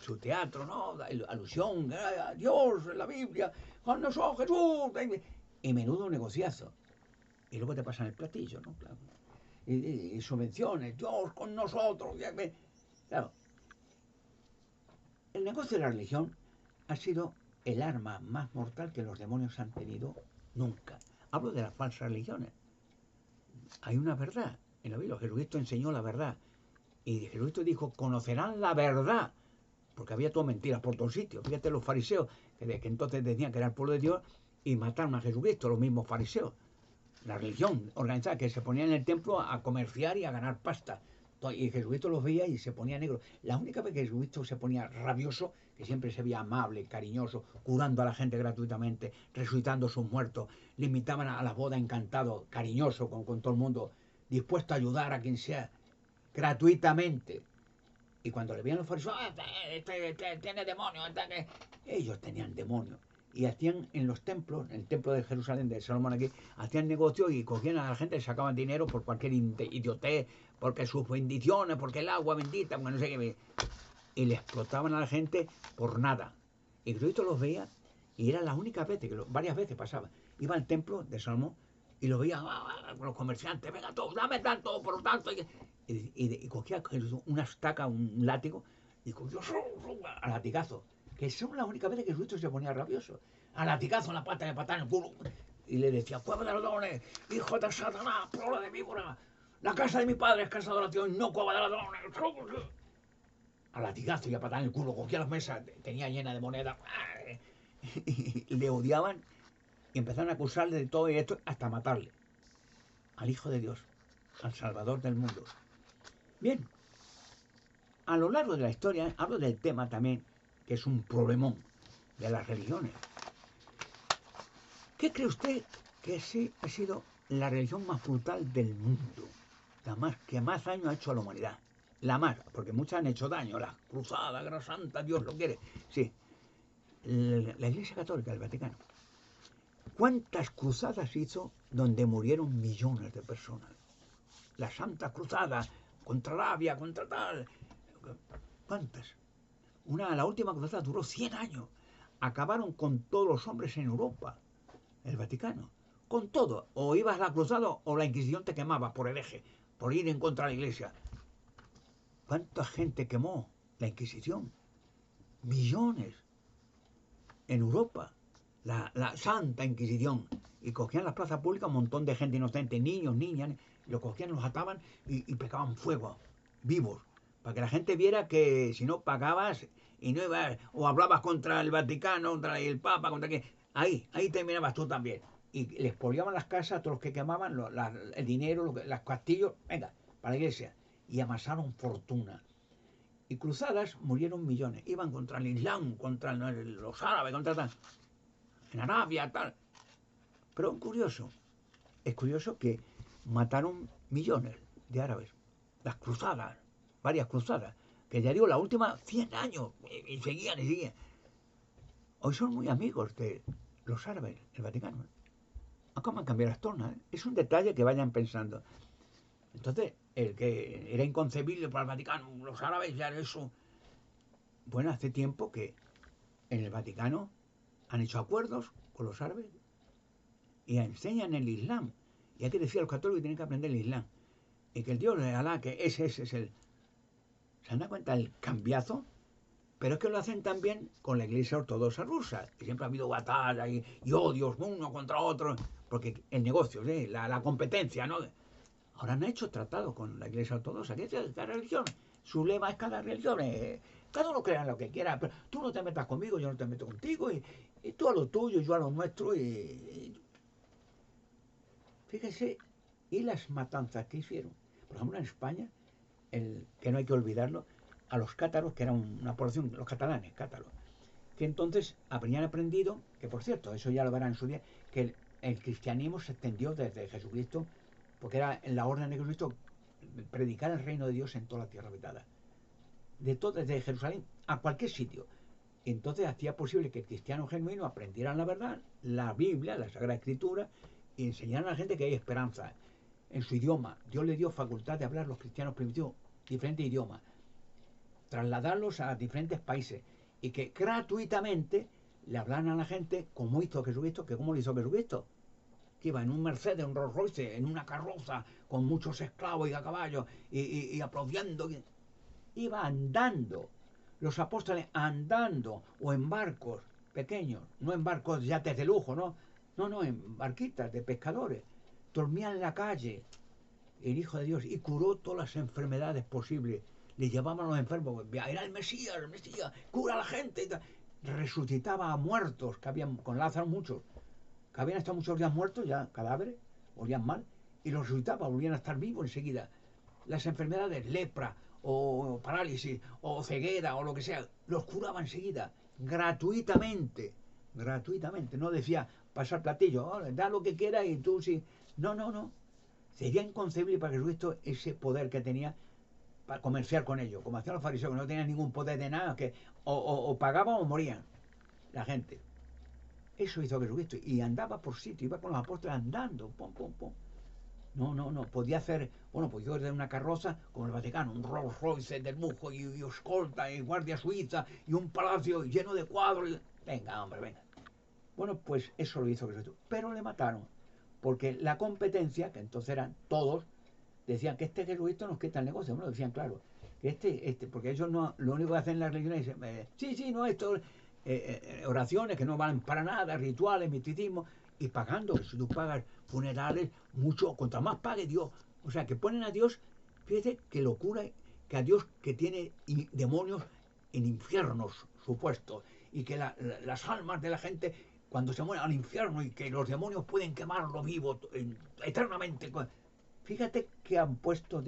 teatro, ¿no? Alusión a Dios, la Biblia, con nosotros Jesús, y menudo negociazo. Y luego te pasan el platillo, ¿no? Claro. Y subvenciones, Dios con nosotros. Claro, el negocio de la religión ha sido el arma más mortal que los demonios han tenido nunca. Hablo de las falsas religiones. Hay una verdad en la Biblia. Jesucristo enseñó la verdad. Y Jesucristo dijo, conocerán la verdad. Porque había todo mentiras por todos sitios. Fíjate los fariseos, que entonces decían que era el pueblo de Dios, y mataron a Jesucristo, los mismos fariseos. La religión organizada, que se ponía en el templo a comerciar y a ganar pasta. Y Jesucristo los veía y se ponía negro. La única vez que Jesucristo se ponía rabioso, que siempre se veía amable, cariñoso, curando a la gente gratuitamente, resucitando a sus muertos, le invitaban a la boda encantado, cariñoso con todo el mundo, dispuesto a ayudar a quien sea, gratuitamente. Y cuando le veían los fariseos, tiene demonio, ellos tenían demonios. Y hacían en los templos, en el templo de Jerusalén de Salomón aquí, hacían negocio y cogían a la gente y sacaban dinero por cualquier idiotez, porque sus bendiciones, porque el agua bendita, porque no sé qué. Y le explotaban a la gente por nada. Y Cristo los veía y era la única vez, varias veces pasaba. Iba al templo de Salomón y lo veía los comerciantes, venga todo, dame tanto, por tanto. Y cogía una estaca, un látigo, y cogía a latigazo. Que son las únicas veces que Jesucristo se ponía rabioso. A latigazo en la pata, de patada en el culo. Y le decía, pueblo de ladrones, hijo de Satanás, prole de víbora, la casa de mi padre es casa de oración, no cueva de ladrones. A latigazo y a patada en el culo, cogía las mesas, tenía llena de monedas. Y le odiaban y empezaron a acusarle de todo y esto hasta matarle. Al Hijo de Dios, al Salvador del mundo. Bien, a lo largo de la historia hablo del tema también, que es un problemón de las religiones. ¿Qué cree usted que sí ha sido la religión más brutal del mundo? Que más daño ha hecho a la humanidad. La más, porque muchas han hecho daño. La cruzada, Guerra Santa, Dios lo quiere. Sí, la Iglesia Católica del Vaticano. ¿Cuántas cruzadas hizo donde murieron millones de personas? La Santa Cruzada, contra Arabia, contra tal. ¿Cuántas? La última cruzada duró 100 años. Acabaron con todos los hombres en Europa, el Vaticano. Con todo. O ibas a la cruzada o la Inquisición te quemaba por hereje, por ir en contra de la Iglesia. ¿Cuánta gente quemó la Inquisición? Millones. En Europa. La Santa Inquisición. Y cogían las plazas públicas un montón de gente inocente, niños, niñas, los cogían, los ataban y pegaban fuego, vivos, para que la gente viera que si no pagabas y no ibas, o hablabas contra el Vaticano, contra el Papa, contra que ahí terminabas tú también. Y les poliaban las casas a todos los que quemaban el dinero, los castillos, venga, para la iglesia. Y amasaron fortuna. Y cruzadas murieron millones. Iban contra el Islam, contra los árabes, contra tal. En Arabia, tal. Pero es curioso que mataron millones de árabes. Las cruzadas, varias cruzadas, que ya digo, la última 100 años, y seguían y seguían. Hoy son muy amigos de los árabes, el Vaticano. ¿Cómo han cambiado las tornas? Es un detalle que vayan pensando. Entonces, el que era inconcebible para el Vaticano, los árabes ya eso. Bueno, hace tiempo que en el Vaticano han hecho acuerdos con los árabes y enseñan el Islam. Y hay que decir a los católicos que tienen que aprender el Islam. Y que el Dios de Alá, que ese es el... ¿Se han dado cuenta del cambiazo? Pero es que lo hacen también con la Iglesia Ortodoxa rusa. Que siempre ha habido batallas y odios uno contra otro. Porque el negocio, ¿sí? la competencia, ¿no? Ahora han hecho tratados con la Iglesia Ortodoxa. Que es cada religión. Su lema es cada religión. Cada uno crea lo que quiera. Pero tú no te metas conmigo, yo no te meto contigo. Y tú a lo tuyo, yo a lo nuestro. Fíjese, y las matanzas que hicieron. Por ejemplo, en España, que no hay que olvidarlo, a los cátaros, que eran una población, los catalanes, cátaros, que entonces habrían aprendido, que por cierto, eso ya lo verán en su día, que el cristianismo se extendió desde Jesucristo, porque era en la orden de Jesucristo predicar el reino de Dios en toda la tierra habitada. Desde Jerusalén a cualquier sitio. Y entonces hacía posible que el cristiano genuino aprendieran la verdad, la Biblia, la Sagrada Escritura, y enseñaran a la gente que hay esperanza en su idioma. Dios le dio facultad de hablar a los cristianos primitivos diferentes idiomas, trasladarlos a diferentes países y que gratuitamente le hablaran a la gente como hizo Jesucristo, que como lo hizo Jesucristo, que iba en un Mercedes, un Rolls Royce, en una carroza con muchos esclavos y a caballo y aplaudiendo. Iba andando, los apóstoles andando o en barcos pequeños, no en barcos yates de lujo, no, en barquitas de pescadores. Dormía en la calle el Hijo de Dios y curó todas las enfermedades posibles. Le llevaban a los enfermos, era el Mesías, cura a la gente. Resucitaba a muertos, que habían con Lázaro muchos, que habían estado muchos días muertos, ya cadáveres, olían mal, y los resucitaba, volvían a estar vivos enseguida. Las enfermedades, lepra, o parálisis, o ceguera, o lo que sea, los curaba enseguida, gratuitamente. No decía pasar platillo, oh, da lo que quiera y tú sí. No. Sería inconcebible para Jesucristo ese poder que tenía para comerciar con ellos, como hacían los fariseos, que no tenían ningún poder de nada, que o pagaban o morían la gente. Eso hizo Jesucristo y andaba por sitio, iba con los apóstoles andando, pum. No, podía hacer, podía ir de una carroza como el Vaticano, un Rolls Royce de lujo y escolta y guardia suiza y un palacio lleno de cuadros. Venga, hombre, venga. Bueno, pues eso lo hizo Jesucristo, pero le mataron, porque la competencia, que entonces eran todos, decían que este Jesucristo nos quita el negocio. Bueno, decían, claro, que porque ellos no, lo único que hacen en la religión es esto, oraciones que no valen para nada, rituales, misticismo, y pagando. Si tú pagas funerales, mucho, contra más pague Dios. O sea, que ponen a Dios, fíjate que locura, que a Dios que tiene demonios en infiernos supuestos, y que las almas de la gente, cuando se mueren al infierno, y que los demonios pueden quemarlo vivo eternamente. Fíjate que han puesto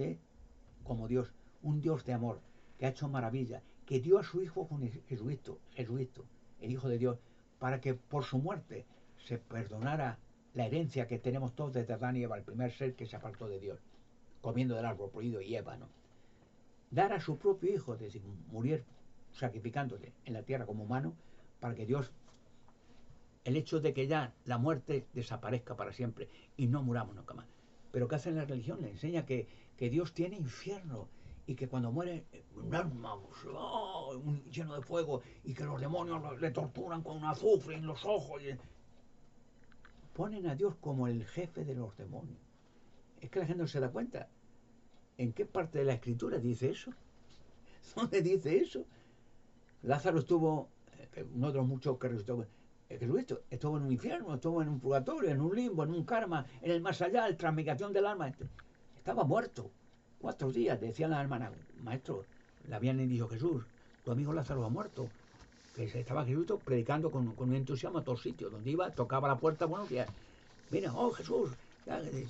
como Dios, un Dios de amor, que ha hecho maravilla, que dio a su Hijo con Jesucristo, el Hijo de Dios, para que por su muerte se perdonara la herencia que tenemos todos desde Adán y Eva, el primer ser que se apartó de Dios, comiendo del árbol prohibido y Eva, ¿no? Dar a su propio hijo, es decir, morir sacrificándose en la tierra como humano, para que Dios, el hecho de que ya la muerte desaparezca para siempre y no muramos nunca más. Pero ¿qué hace la religión? Le enseña que Dios tiene infierno y que cuando muere un alma lleno de fuego y que los demonios le torturan con un azufre en los ojos. Ponen a Dios como el jefe de los demonios. Es que la gente no se da cuenta. ¿En qué parte de la escritura dice eso? ¿Dónde dice eso? Lázaro estuvo, uno de los muchos que resucitó, Jesucristo estuvo en un infierno, estuvo en un purgatorio, en un limbo, en un karma, en el más allá, en transmigración del alma. Estaba muerto. 4 días, decían las hermanas, maestro, le habían dicho Jesús, tu amigo Lázaro ha muerto. Que estaba Jesucristo predicando con un entusiasmo a todos sitios. Donde iba, tocaba la puerta, buenos días. Mira, oh Jesús,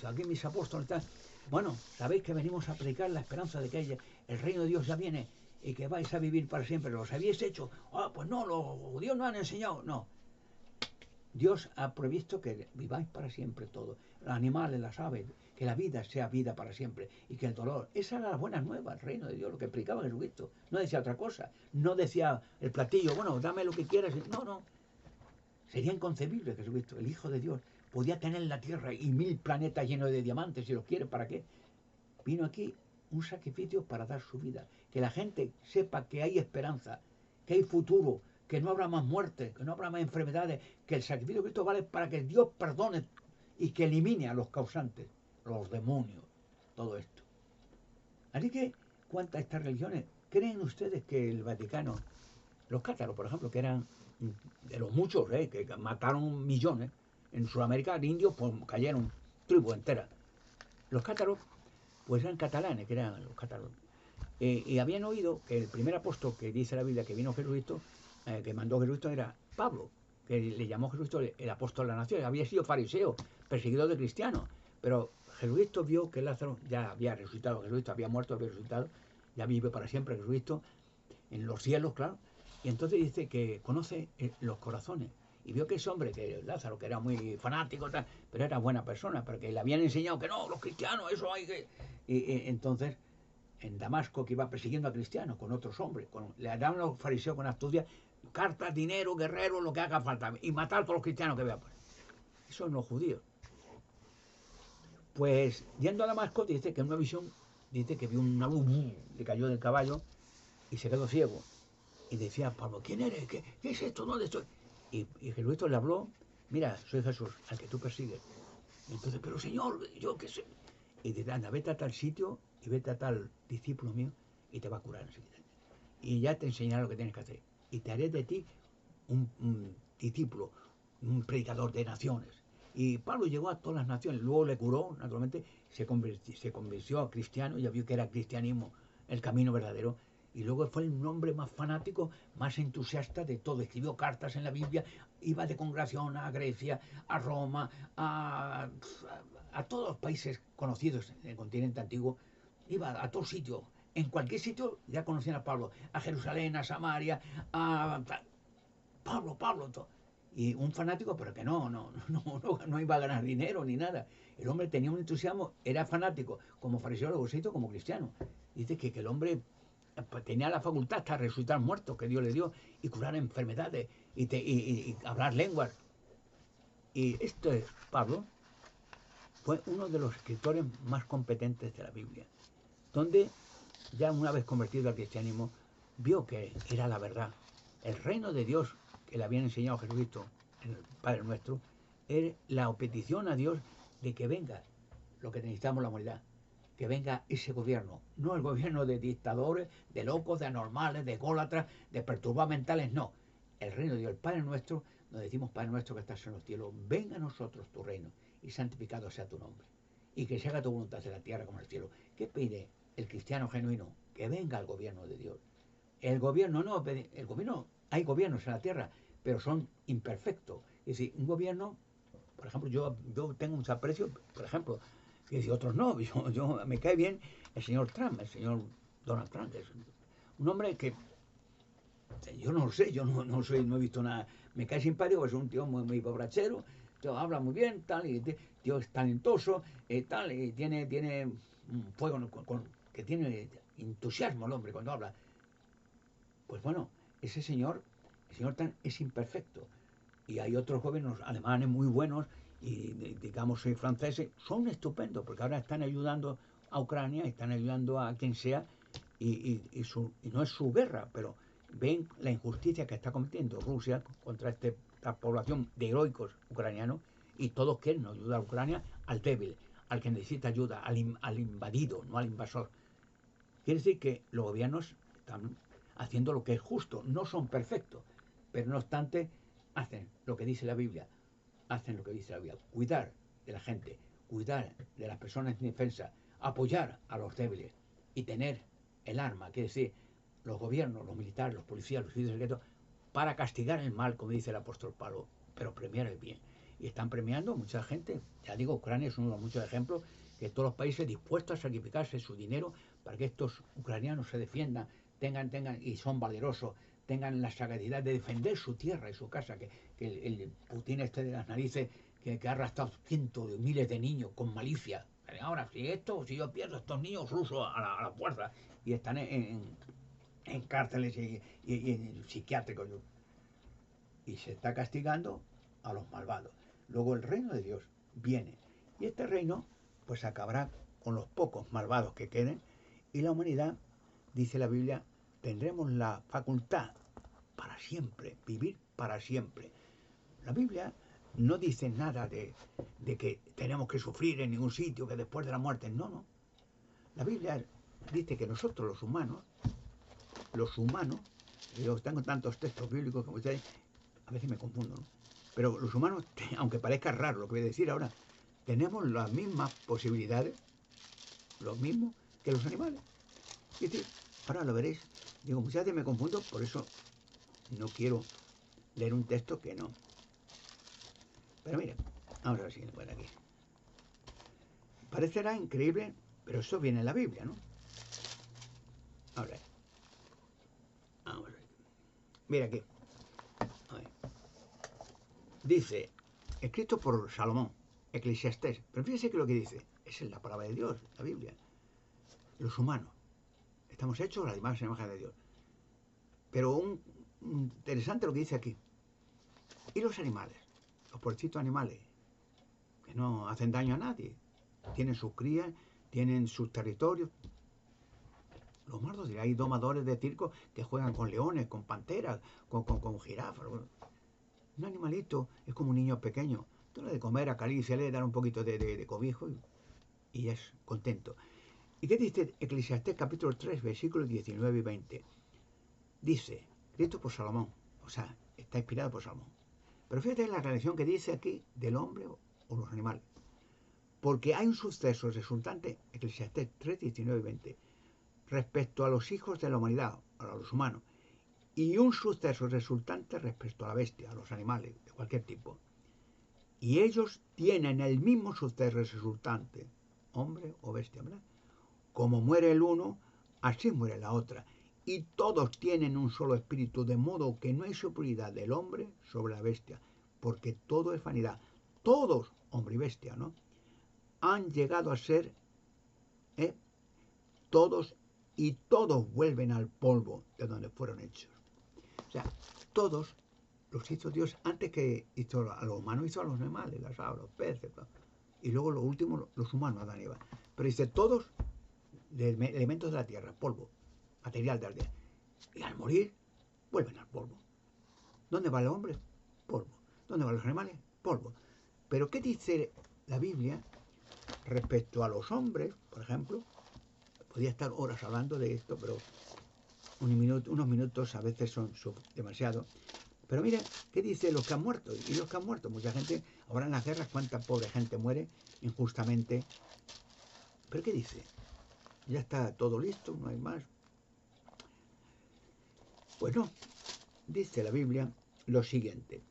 aquí mis apóstoles están. Bueno, sabéis que venimos a predicar la esperanza de que el reino de Dios ya viene y que vais a vivir para siempre. ¿Los habéis hecho? Ah, pues no, los judíos no han enseñado. No. Dios ha previsto que viváis para siempre todo. Los animales, las aves, que la vida sea vida para siempre y que el dolor. Esa era la buena nueva, el reino de Dios, lo que predicaba Jesucristo. No decía otra cosa. No decía el platillo, bueno, dame lo que quieras. No, no. Sería inconcebible que Jesucristo, el Hijo de Dios, podía tener la tierra y 1000 planetas llenos de diamantes, si los quiere, ¿para qué? Vino aquí un sacrificio para dar su vida. Que la gente sepa que hay esperanza, que hay futuro, que no habrá más muerte, que no habrá más enfermedades, que el sacrificio de Cristo vale para que Dios perdone y que elimine a los causantes, los demonios, todo esto. Así que, ¿cuántas de estas religiones creen ustedes que el Vaticano, los cátaros, por ejemplo, que eran de los muchos que mataron millones, en Sudamérica de indios pues cayeron tribus enteras. Los cátaros pues eran catalanes, que eran los cátaros. Y habían oído que el primer apóstol que dice la Biblia que vino Jesucristo, que mandó Jesucristo, era Pablo, que le llamó Jesucristo el apóstol de la nación. Había sido fariseo, perseguidor de cristianos, pero Jesucristo vio que Lázaro ya había resucitado, Jesucristo había muerto, había resucitado, ya vive para siempre Jesucristo, en los cielos, claro. Y entonces dice que conoce los corazones. Y vio que ese hombre, que Lázaro, que era muy fanático, tal, pero era buena persona, porque le habían enseñado que no, los cristianos, eso hay que... Y entonces, en Damasco, que iba persiguiendo a cristianos con otros hombres, le daban a los fariseos con astucia cartas, dinero, guerreros, lo que haga falta, y matar a todos los cristianos que vean. Eso son los judíos. Pues, yendo a Damasco, dice que en una visión, dice que vio una luz, le cayó del caballo y se quedó ciego. Y decía Pablo, ¿quién eres? ¿Qué es esto? ¿Dónde estoy? Y Jesucristo le habló, mira, soy Jesús, al que tú persigues. Y entonces, pero Señor, yo qué sé. Y dice, anda, vete a tal sitio y vete a tal discípulo mío y te va a curar enseguida. Y ya te enseñaré lo que tienes que hacer. Y te haré de ti un discípulo, un predicador de naciones. Y Pablo llegó a todas las naciones, luego le curó, naturalmente, se convirtió a cristiano, ya vio que era cristianismo el camino verdadero. Y luego fue el hombre más fanático, más entusiasta de todo. Escribió cartas en la Biblia, iba de congregación a Grecia, a Roma, a todos los países conocidos en el continente antiguo. Iba a todos sitios. En cualquier sitio ya conocían a Pablo. A Jerusalén, a Samaria, a Pablo. Todo. Y un fanático, pero que no iba a ganar dinero ni nada. El hombre tenía un entusiasmo, era fanático, como fariseo, como cristiano. Dice que el hombre tenía la facultad hasta resucitar muertos que Dios le dio y curar enfermedades y hablar lenguas. Y esto es, Pablo fue uno de los escritores más competentes de la Biblia, donde ya una vez convertido al cristianismo vio que era la verdad. El reino de Dios que le habían enseñado a Jesucristo, el Padre Nuestro, es la petición a Dios de que venga lo que necesitamos la humanidad, que venga ese gobierno, no el gobierno de dictadores, de locos, de anormales, de ególatras, de perturbados mentales, no. El reino de Dios, el Padre Nuestro, nos decimos, Padre Nuestro que estás en los cielos, venga a nosotros tu reino y santificado sea tu nombre. Y que se haga tu voluntad en la tierra como en el cielo. ¿Qué pide el cristiano genuino? Que venga el gobierno de Dios. El gobierno no, el gobierno, hay gobiernos en la tierra, pero son imperfectos. Es decir, un gobierno, por ejemplo, yo tengo un aprecio, por ejemplo, y otros no, yo me cae bien el señor Trump, el señor Donald Trump, que es un hombre que Yo no lo sé, yo no he visto nada. Me cae simpático, es un tío muy borrachero, tío, habla muy bien, tal, y tío es talentoso, tal, y tiene un fuego, que tiene entusiasmo el hombre cuando habla. Pues bueno, ese señor, el señor Tan es imperfecto. Y hay otros gobiernos alemanes muy buenos y digamos franceses, son estupendos, porque ahora están ayudando a Ucrania, están ayudando a quien sea, y no es su guerra, pero ven la injusticia que está cometiendo Rusia contra esta población de heroicos ucranianos, y todos quieren ayudar a Ucrania al débil, al que necesita ayuda, al invadido, no al invasor. Quiere decir que los gobiernos están haciendo lo que es justo, no son perfectos, pero no obstante hacen lo que dice la Biblia, hacen lo que dice la Biblia, cuidar de la gente, cuidar de las personas indefensas, apoyar a los débiles y tener el arma, quiere decir, los gobiernos, los militares, los policías, los servicios secretos, para castigar el mal, como dice el apóstol Pablo, pero premiar el bien. Y están premiando a mucha gente. Ya digo, Ucrania es uno de los muchos ejemplos que todos los países dispuestos a sacrificarse su dinero para que estos ucranianos se defiendan, tengan y son valerosos, tengan la sagradidad de defender su tierra y su casa, que el Putin este de las narices, que ha arrastrado cientos de miles de niños con malicia. Ahora, si yo pierdo estos niños rusos a la fuerza, y están en cárceles y en psiquiátricos, y se está castigando a los malvados. Luego el reino de Dios viene, y este reino pues acabará con los pocos malvados que queden, y la humanidad, dice la Biblia, tendremos la facultad para siempre, vivir para siempre. La Biblia no dice nada de que tenemos que sufrir en ningún sitio, que después de la muerte, no, no. La Biblia dice que nosotros los humanos, yo tengo tantos textos bíblicos como ustedes, a veces me confundo, ¿no? Pero los humanos, aunque parezca raro lo que voy a decir ahora, tenemos las mismas posibilidades, lo mismo que los animales. Es decir, ahora lo veréis, digo, muchas veces me confundo, por eso no quiero leer un texto que no. Pero mira, vamos a ver si me puede aquí. Parecerá increíble, pero eso viene en la Biblia, ¿no? Ahora, vamos a ver. Mira aquí. A ver. Dice, escrito por Salomón, Eclesiastés, pero fíjese que lo que dice es en la palabra de Dios, la Biblia. Los humanos estamos hechos a la imagen de Dios. Pero interesante lo que dice aquí. ¿Y los animales? Los pobrecitos animales, que no hacen daño a nadie. Tienen sus crías, tienen sus territorios. Los mardos, hay domadores de circo que juegan con leones, con panteras, con jirafas. Un animalito es como un niño pequeño. Tú le das de comer, acaríciale, dar un poquito de cobijo y es contento. ¿Y qué dice Eclesiastés capítulo 3, versículos 19 y 20? Dice, escrito por Salomón, o sea, está inspirado por Salomón. Pero fíjate la relación que dice aquí del hombre o los animales. Porque hay un suceso resultante, Eclesiastés 3, 19 y 20, respecto a los hijos de la humanidad, a los humanos, y un suceso resultante respecto a la bestia, a los animales, de cualquier tipo. Y ellos tienen el mismo suceso resultante, hombre o bestia, ¿verdad? Como muere el uno, así muere la otra. Y todos tienen un solo espíritu, de modo que no hay superioridad del hombre sobre la bestia, porque todo es vanidad. Todos, hombre y bestia, ¿no? Han llegado a ser todos, y todos vuelven al polvo de donde fueron hechos. O sea, todos los hizo Dios antes que hizo a los humanos, hizo a los animales, las aves, los peces, y luego lo último, los humanos, Adán y Eva. Pero dice todos de elementos de la tierra, polvo, material de la tierra. Y al morir, vuelven al polvo. ¿Dónde va el hombre? Polvo. ¿Dónde van los animales? Polvo. Pero ¿qué dice la Biblia respecto a los hombres, por ejemplo? Podría estar horas hablando de esto, pero unos minutos a veces son demasiado. Pero mira, ¿qué dice los que han muerto? Y los que han muerto, mucha gente, ahora en las guerras, cuánta pobre gente muere injustamente. ¿Pero qué dice? Ya está todo listo, no hay más. Pues no, dice la Biblia lo siguiente.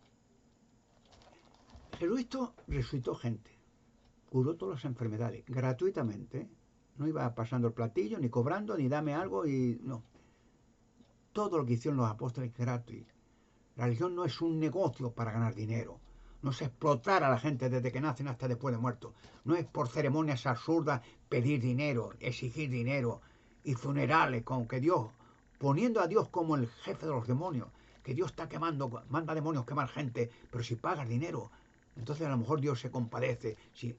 Jesucristo resucitó gente, curó todas las enfermedades, gratuitamente. No iba pasando el platillo, ni cobrando, ni dame algo, y no. Todo lo que hicieron los apóstoles es gratuito. La religión no es un negocio para ganar dinero. No es explotar a la gente desde que nacen hasta después de muertos. No es por ceremonias absurdas pedir dinero, exigir dinero y funerales con que Dios, poniendo a Dios como el jefe de los demonios, que Dios está quemando, manda demonios quemar gente, pero si pagas dinero, entonces a lo mejor Dios se compadece. Si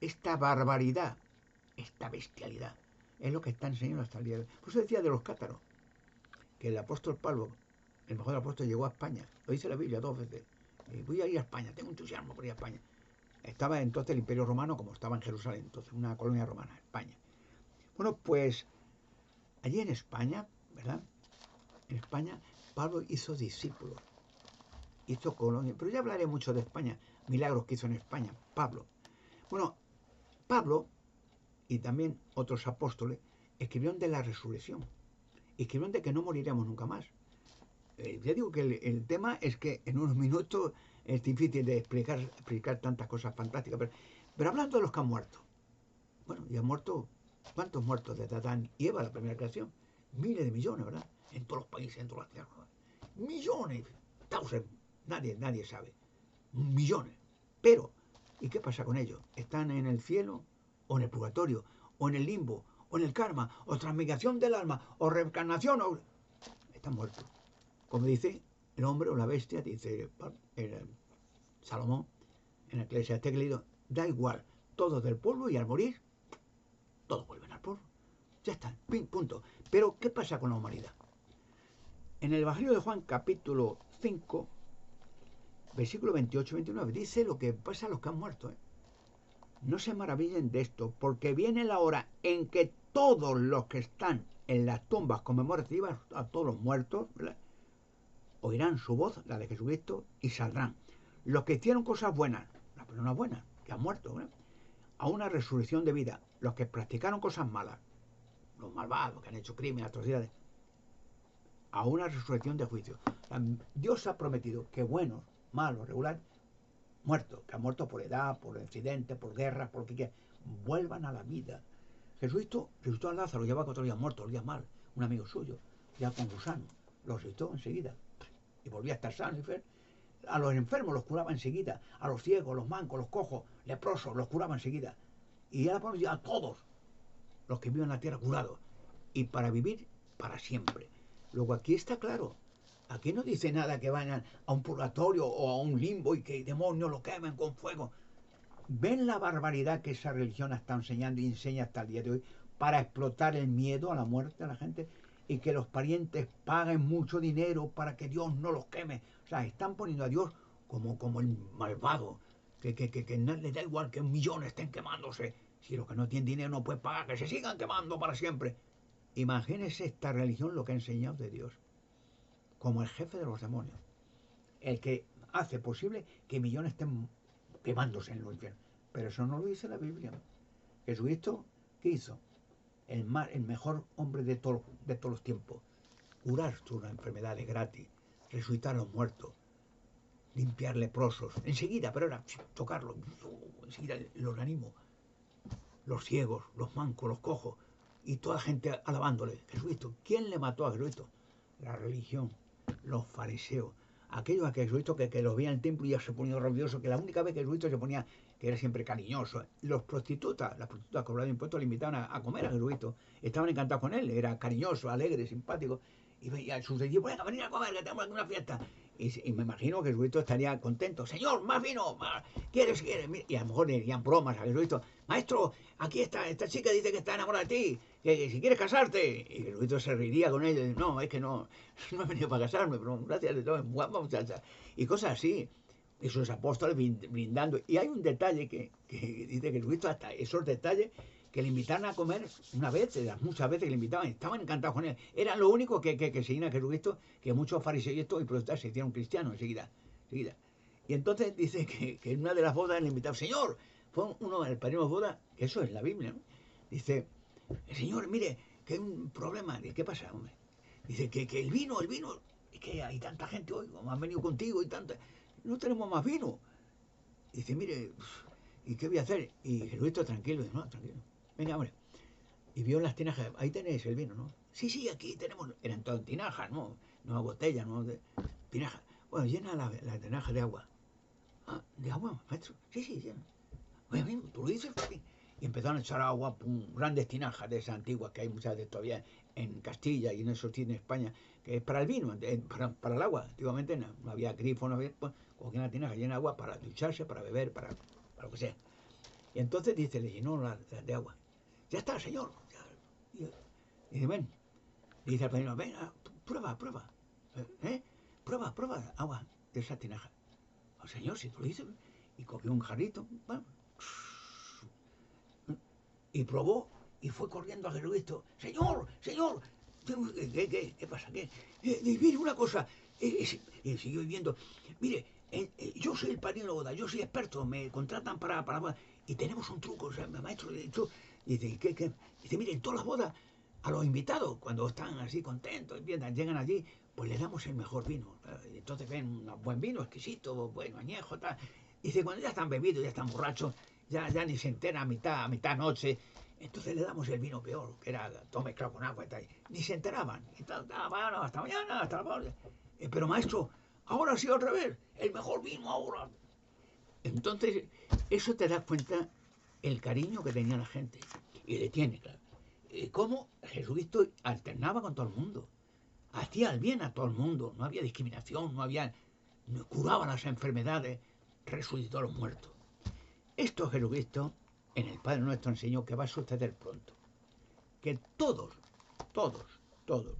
esta barbaridad, esta bestialidad, es lo que está enseñando hasta el día de hoy. Por eso decía de los cátaros, que el apóstol Pablo, el mejor apóstol, llegó a España. Lo dice la Biblia 2 veces. Voy a ir a España, tengo entusiasmo por ir a España. Estaba entonces el Imperio Romano, como estaba en Jerusalén, entonces una colonia romana, España. Bueno, pues allí en España, ¿verdad? En España, Pablo hizo discípulos, hizo colonia. Pero ya hablaré mucho de España, milagros que hizo en España, Pablo. Bueno, Pablo y también otros apóstoles escribieron de la resurrección, escribieron de que no moriremos nunca más. Ya digo que el tema es que en unos minutos es difícil de explicar tantas cosas fantásticas, pero hablando de los que han muerto, bueno, y han muerto, ¿cuántos muertos desde Adán y Eva, la primera creación? Miles de millones, ¿verdad? En todos los países, en todas las tierras. Millones, thousands, nadie sabe. Millones. Pero, ¿y qué pasa con ellos? ¿Están en el cielo o en el purgatorio o en el limbo o en el karma o transmigración del alma o reencarnación o... Están muertos. Como dice el hombre o la bestia, dice Salomón en la Eclesiastés que he leído, da igual, todos del polvo y al morir, todos vuelven al polvo. Ya está, punto. Pero, ¿qué pasa con la humanidad? En el Evangelio de Juan, capítulo 5, versículo 28-29, dice lo que pasa a los que han muerto. No se maravillen de esto, porque viene la hora en que todos los que están en las tumbas conmemorativas, a todos los muertos, ¿verdad?, oirán su voz, la de Jesucristo, y saldrán. Los que hicieron cosas buenas, las personas buenas, que han muerto, ¿verdad?, a una resurrección de vida. Los que practicaron cosas malas, los malvados, que han hecho crímenes, atrocidades, a una resurrección de juicio. Dios ha prometido que buenos, malos, regular, muertos, que han muerto por edad, por accidentes, por guerras, por lo que quieran, vuelvan a la vida. Jesucristo resucitó a Lázaro, llevaba 4 días muerto, olía mal, un amigo suyo, ya con gusano, lo resucitó enseguida y volvía a estar sano y fe. A los enfermos los curaba enseguida, a los ciegos, los mancos, los cojos, leprosos, los curaba enseguida. Y era para a todos los que viven en la tierra curados, y para vivir para siempre. Luego aquí está claro, aquí no dice nada que vayan a un purgatorio o a un limbo y que demonios lo quemen con fuego. ¿Ven la barbaridad que esa religión está enseñando y enseña hasta el día de hoy para explotar el miedo a la muerte de la gente y que los parientes paguen mucho dinero para que Dios no los queme? O sea, están poniendo a Dios como el malvado, que le da igual que millones estén quemándose. Si los que no tienen dinero no pueden pagar, que se sigan quemando para siempre. Imagínense esta religión lo que ha enseñado de Dios, como el jefe de los demonios, el que hace posible que millones estén quemándose en los infiernos. Pero eso no lo dice la Biblia. Jesucristo, ¿qué hizo? El mejor hombre de todos los tiempos. Curar sus enfermedades gratis, resucitar a los muertos, limpiar leprosos. Enseguida, pero era tocarlos, enseguida los animos, los ciegos, los mancos, los cojos, y toda la gente alabándole. Jesucristo. ¿Quién le mató a Jesucristo? La religión, los fariseos, aquellos a que Jesucristo que los veía en el templo y ya se ponía rabioso, que la única vez que Jesucristo se ponía, que era siempre cariñoso. Las prostitutas que cobraban impuestos le invitaban a comer a Jesucristo. Estaban encantados con él, era cariñoso, alegre, simpático. Y veía a sus discípulos, venga, venid a comer, que tenemos una fiesta. Y me imagino que Jesucristo estaría contento. Señor, más vino, más, ¿quieres? Y a lo mejor le dirían bromas a Jesucristo. Maestro, aquí está, esta chica dice que está enamorada de ti, que si quieres casarte. Y Jesucristo se reiría con ella. No, es que no he venido para casarme, pero gracias de todo, guapa muchacha. Y cosas así. Y sus apóstoles brindando. Y hay un detalle que dice que Jesucristo, hasta esos detalles, que le invitaron a comer una vez, de las muchas veces que le invitaban, estaban encantados con él. Era lo único que seguían a Jesucristo, que muchos fariseos y protestantes se hicieron cristianos enseguida. Y entonces dice que en una de las bodas le invitaron, Señor, fue uno de los padrinos de boda, que eso es la Biblia, ¿no? Dice, Señor, mire, que hay un problema. ¿Qué pasa, hombre? Dice que el vino, es que hay tanta gente hoy, como han venido contigo y tanta, no tenemos más vino. Dice, mire, ¿y qué voy a hacer? Y Jesucristo tranquilo, dice, no, tranquilo. Venga, hombre. Y vio en las tinajas, ahí tenéis el vino, ¿no? Sí, aquí tenemos, eran todo tinajas, ¿no? No botellas, ¿no? Tinajas. Bueno, llena la tinaja de agua. Ah, ¿de agua, maestro? Sí, llena. Oye, amigo, tú lo dices, papi. Y empezaron a echar agua, pum, grandes tinajas de esas antiguas, que hay muchas de todavía en Castilla y en esos tiene en España, que es para el vino, para el agua. Antiguamente no había grifo, no había, pues, cogían la tinaja llena de agua para ducharse, para beber, para lo que sea. Y entonces dice, le llenó de agua. Ya está, señor. Ya. Y dice, ven. Y dice al padrino, ven, prueba. ¿Eh? Prueba agua de esa tinaja. Oh, señor, si tú lo dices. Y cogió un jarrito, bueno, y probó y fue corriendo a Jesucristo. Señor, ¿qué pasa? Mire una cosa, y siguió viviendo. Mire, yo soy el padrino de boda, yo soy experto, me contratan para y tenemos un truco, o sea, maestro, dice, ¿qué? Dice, mire, en todas las bodas, a los invitados, cuando están así contentos, llegan allí, pues le damos el mejor vino. Entonces ven un buen vino, exquisito, bueno, añejo, tal. Dice, cuando ya están bebidos, ya están borrachos, ya ni se entera a mitad noche. Entonces le damos el vino peor, que era todo mezclado con agua y tal. Ni se enteraban. Y tal, bueno, hasta mañana, hasta la tarde. Pero maestro, ahora sí otra vez, el mejor vino ahora. Entonces, eso te das cuenta el cariño que tenía la gente. Y le tiene, claro. Cómo Jesucristo alternaba con todo el mundo. Hacía el bien a todo el mundo. No había discriminación, curaba las enfermedades, resucitó a los muertos. Esto Jesucristo en el Padre Nuestro enseñó que va a suceder pronto. Que todos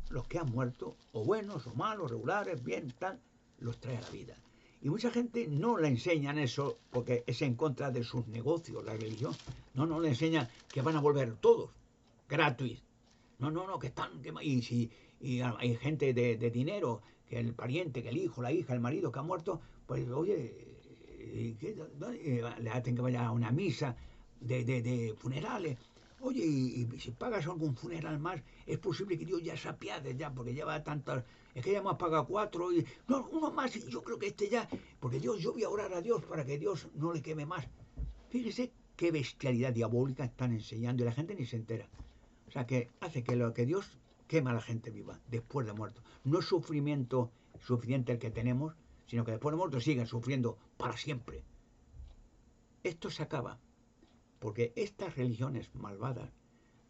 los que han muerto, o buenos, o malos, regulares, bien, tal, los trae a la vida. Y mucha gente no le enseñan eso porque es en contra de sus negocios, la religión. No le enseñan que van a volver todos, gratis. No, que están... y hay gente de dinero, que el pariente, que el hijo, la hija, el marido que ha muerto, pues oye, le hacen que vaya a una misa de funerales. Oye, y si pagas algún funeral más, es posible que Dios ya se apiade ya, porque lleva tantas... Es que ya hemos pagado 4 y... No, uno más, y yo creo que este ya... Porque yo voy a orar a Dios para que Dios no le queme más. Fíjese qué bestialidad diabólica están enseñando y la gente ni se entera. O sea, que hace que Dios quema a la gente viva después de muerto. No es sufrimiento suficiente el que tenemos, sino que después de muerto siguen sufriendo para siempre. Esto se acaba, porque estas religiones malvadas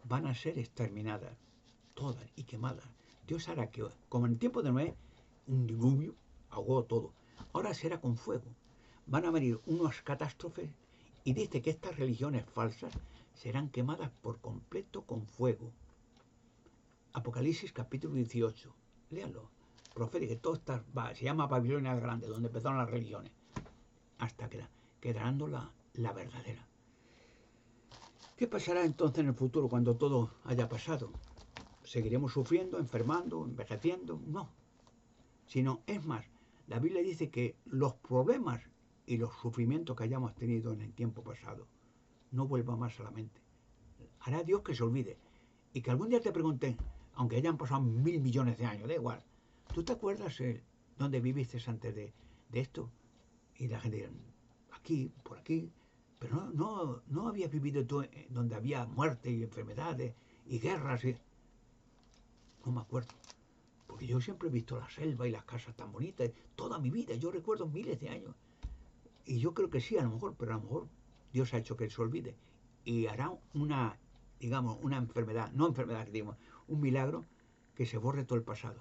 van a ser exterminadas, todas y quemadas. Dios hará que, como en el tiempo de Noé, un diluvio ahogó todo. Ahora será con fuego. Van a venir unas catástrofes y dice que estas religiones falsas serán quemadas por completo con fuego. Apocalipsis capítulo 18. Léanlo. Profeta que todo está, se llama Babilonia el Grande, donde empezaron las religiones. Hasta quedando la verdadera. ¿Qué pasará entonces en el futuro cuando todo haya pasado? ¿Seguiremos sufriendo, enfermando, envejeciendo? No. Sino, es más, la Biblia dice que los problemas y los sufrimientos que hayamos tenido en el tiempo pasado no vuelvan más a la mente. Hará Dios que se olvide. Y que algún día te pregunten, aunque hayan pasado 1.000 millones de años, da igual. ¿Tú te acuerdas dónde viviste antes de esto? Y la gente dirá, aquí, por aquí. Pero no habías vivido tú donde había muerte y enfermedades y guerras. No me acuerdo. Porque yo siempre he visto la selva y las casas tan bonitas. Toda mi vida, yo recuerdo miles de años. Y yo creo que sí, a lo mejor, pero a lo mejor Dios ha hecho que se olvide. Y hará una enfermedad, no enfermedad, digamos, un milagro que se borre todo el pasado.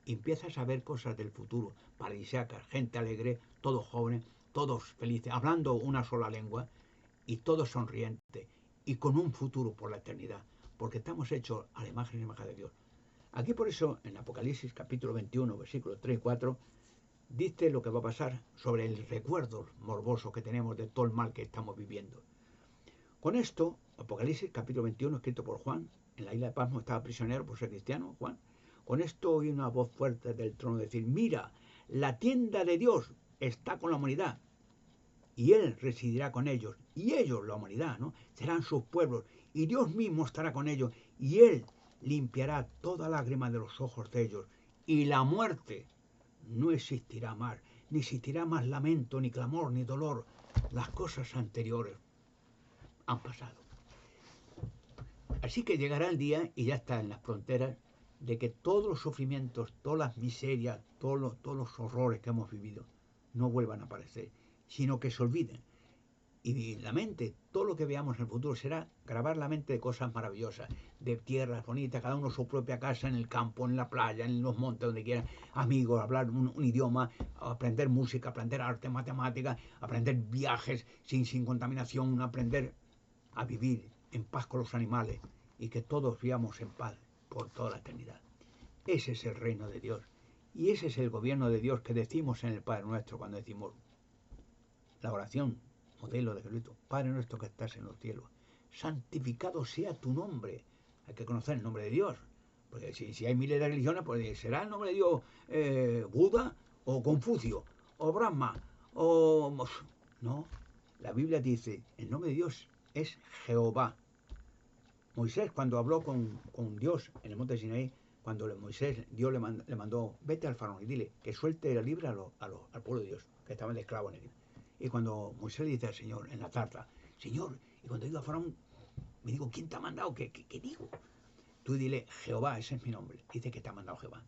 Y empiezas a ver cosas del futuro, paradisíacas, gente alegre, todos jóvenes, todos felices, hablando una sola lengua y todos sonrientes y con un futuro por la eternidad, porque estamos hechos a la imagen y imagen de Dios. Aquí por eso, en Apocalipsis capítulo 21, versículos 3 y 4, dice lo que va a pasar sobre el recuerdo morboso que tenemos de todo el mal que estamos viviendo. Con esto, Apocalipsis capítulo 21, escrito por Juan, en la isla de Patmos estaba prisionero por ser cristiano, Juan. Con esto oí una voz fuerte del trono decir, mira, la tienda de Dios está con la humanidad, y Él residirá con ellos, y ellos, la humanidad, ¿no?, serán sus pueblos, y Dios mismo estará con ellos, y Él limpiará toda lágrima de los ojos de ellos, y la muerte no existirá más, ni existirá más lamento, ni clamor, ni dolor. Las cosas anteriores han pasado. Así que llegará el día, y ya está en las fronteras, de que todos los sufrimientos, todas las miserias, todos los horrores que hemos vivido no vuelvan a aparecer, sino que se olviden. Y la mente, todo lo que veamos en el futuro será grabar la mente de cosas maravillosas, de tierras bonitas, cada uno su propia casa, en el campo, en la playa, en los montes, donde quieran, amigos, hablar un idioma, aprender música, aprender arte, matemáticas, aprender viajes sin contaminación, aprender a vivir en paz con los animales y que todos vivamos en paz por toda la eternidad. Ese es el reino de Dios y ese es el gobierno de Dios que decimos en el Padre Nuestro cuando decimos la oración modelo de Jesucristo. Padre nuestro que estás en los cielos, santificado sea tu nombre. Hay que conocer el nombre de Dios, porque si hay miles de religiones, pues será el nombre de Dios Buda o Confucio o Brahma o... No, la Biblia dice, el nombre de Dios es Jehová. Moisés cuando habló con Dios en el monte de Sinaí, cuando Moisés, Dios le mandó, vete al faraón y dile que suelte la libre al pueblo de Dios, que estaban de esclavos en él. Y cuando Moisés le dice al Señor en la tarta, Señor, y cuando digo a Faraón, me digo, ¿quién te ha mandado? ¿Qué digo? Tú dile, Jehová, ese es mi nombre. Dice que te ha mandado Jehová.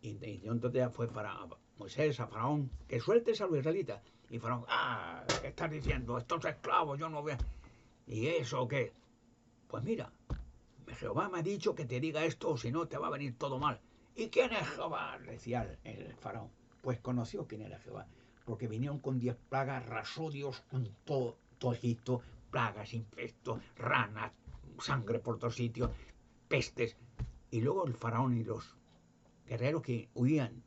Y entonces ya fue para Moisés, a Faraón, que sueltes a los israelitas. Y Faraón, ¿qué estás diciendo? Estos esclavos, yo no veo. ¿Y eso qué? Pues mira, Jehová me ha dicho que te diga esto, o si no te va a venir todo mal. ¿Y quién es Jehová? Decía el Faraón. Pues conoció quién era Jehová. Porque vinieron con 10 plagas, arrasó Dios con todo Egipto, plagas, infestos, ranas, sangre por todos sitios, pestes. Y luego el faraón y los guerreros que huían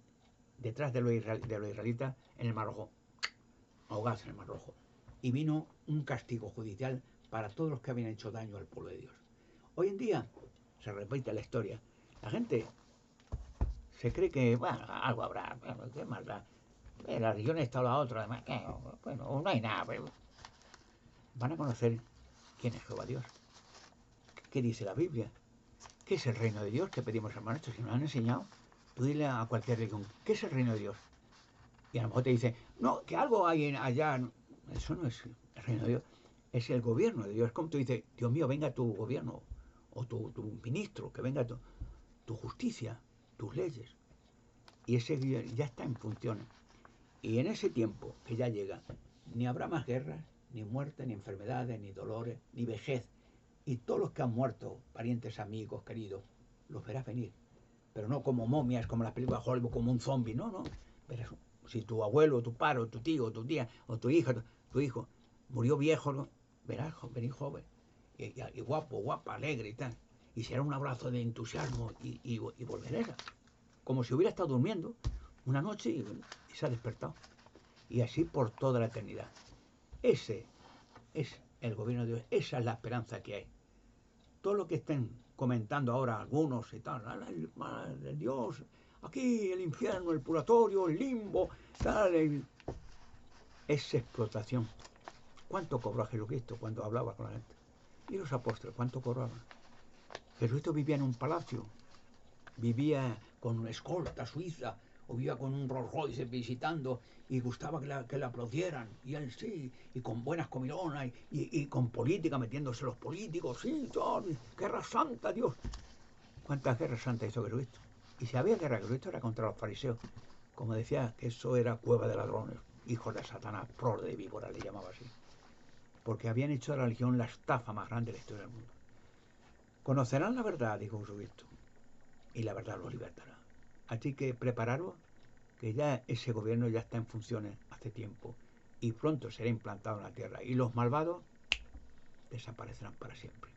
detrás de los israelitas en el Mar Rojo, ahogados en el Mar Rojo. Y vino un castigo judicial para todos los que habían hecho daño al pueblo de Dios. Hoy en día se repite la historia. La gente se cree que, bueno, algo habrá, qué maldad. La religión está o la otra, además, bueno, no hay nada. Pero van a conocer quién es Jehová Dios. ¿Qué dice la Biblia? ¿Qué es el reino de Dios que pedimos al maestro? Si nos lo han enseñado, tú dile a cualquier religión, ¿qué es el reino de Dios? Y a lo mejor te dice, no, que algo hay allá. Eso no es el reino de Dios, es el gobierno de Dios. Es como tú dices, Dios mío, venga tu gobierno, o tu ministro, que venga tu justicia, tus leyes. Y ese ya está en función. Y en ese tiempo que ya llega, ni habrá más guerras, ni muerte, ni enfermedades, ni dolores, ni vejez. Y todos los que han muerto, parientes, amigos, queridos, los verás venir. Pero no como momias, como las películas de Hollywood, como un zombie, no. Verás, si tu abuelo, tu padre, tu tío, tu tía, o tu hija, tu hijo, murió viejo, ¿no? Verás venir joven. Y guapo, guapa, alegre y tal. Y será un abrazo de entusiasmo y volverás. Como si hubiera estado durmiendo una noche y se ha despertado. Y así por toda la eternidad. Ese es el gobierno de Dios. Esa es la esperanza que hay. Todo lo que estén comentando ahora algunos y tal, el Dios, aquí el infierno, el purgatorio, el limbo, tal, es explotación. ¿Cuánto cobró a Jesucristo cuando hablaba con la gente? Y los apóstoles, ¿cuánto cobraban? Jesucristo vivía en un palacio, vivía con una escolta suiza, o vivía con un Rolls Royce visitando, y gustaba que la aplaudieran, y él sí, y con buenas comilonas, y con política, metiéndose los políticos, sí, guerra santa, Dios. ¿Cuántas guerras santas hizo Jesucristo? Y si había guerra, Jesucristo era contra los fariseos, como decía que eso era cueva de ladrones, hijos de Satanás, prole de víbora, le llamaba así, porque habían hecho de la religión la estafa más grande de la historia del mundo. Conocerán la verdad, dijo Jesucristo, y la verdad los libertará. Así que prepararos, que ya ese gobierno ya está en funciones hace tiempo y pronto será implantado en la tierra y los malvados desaparecerán para siempre.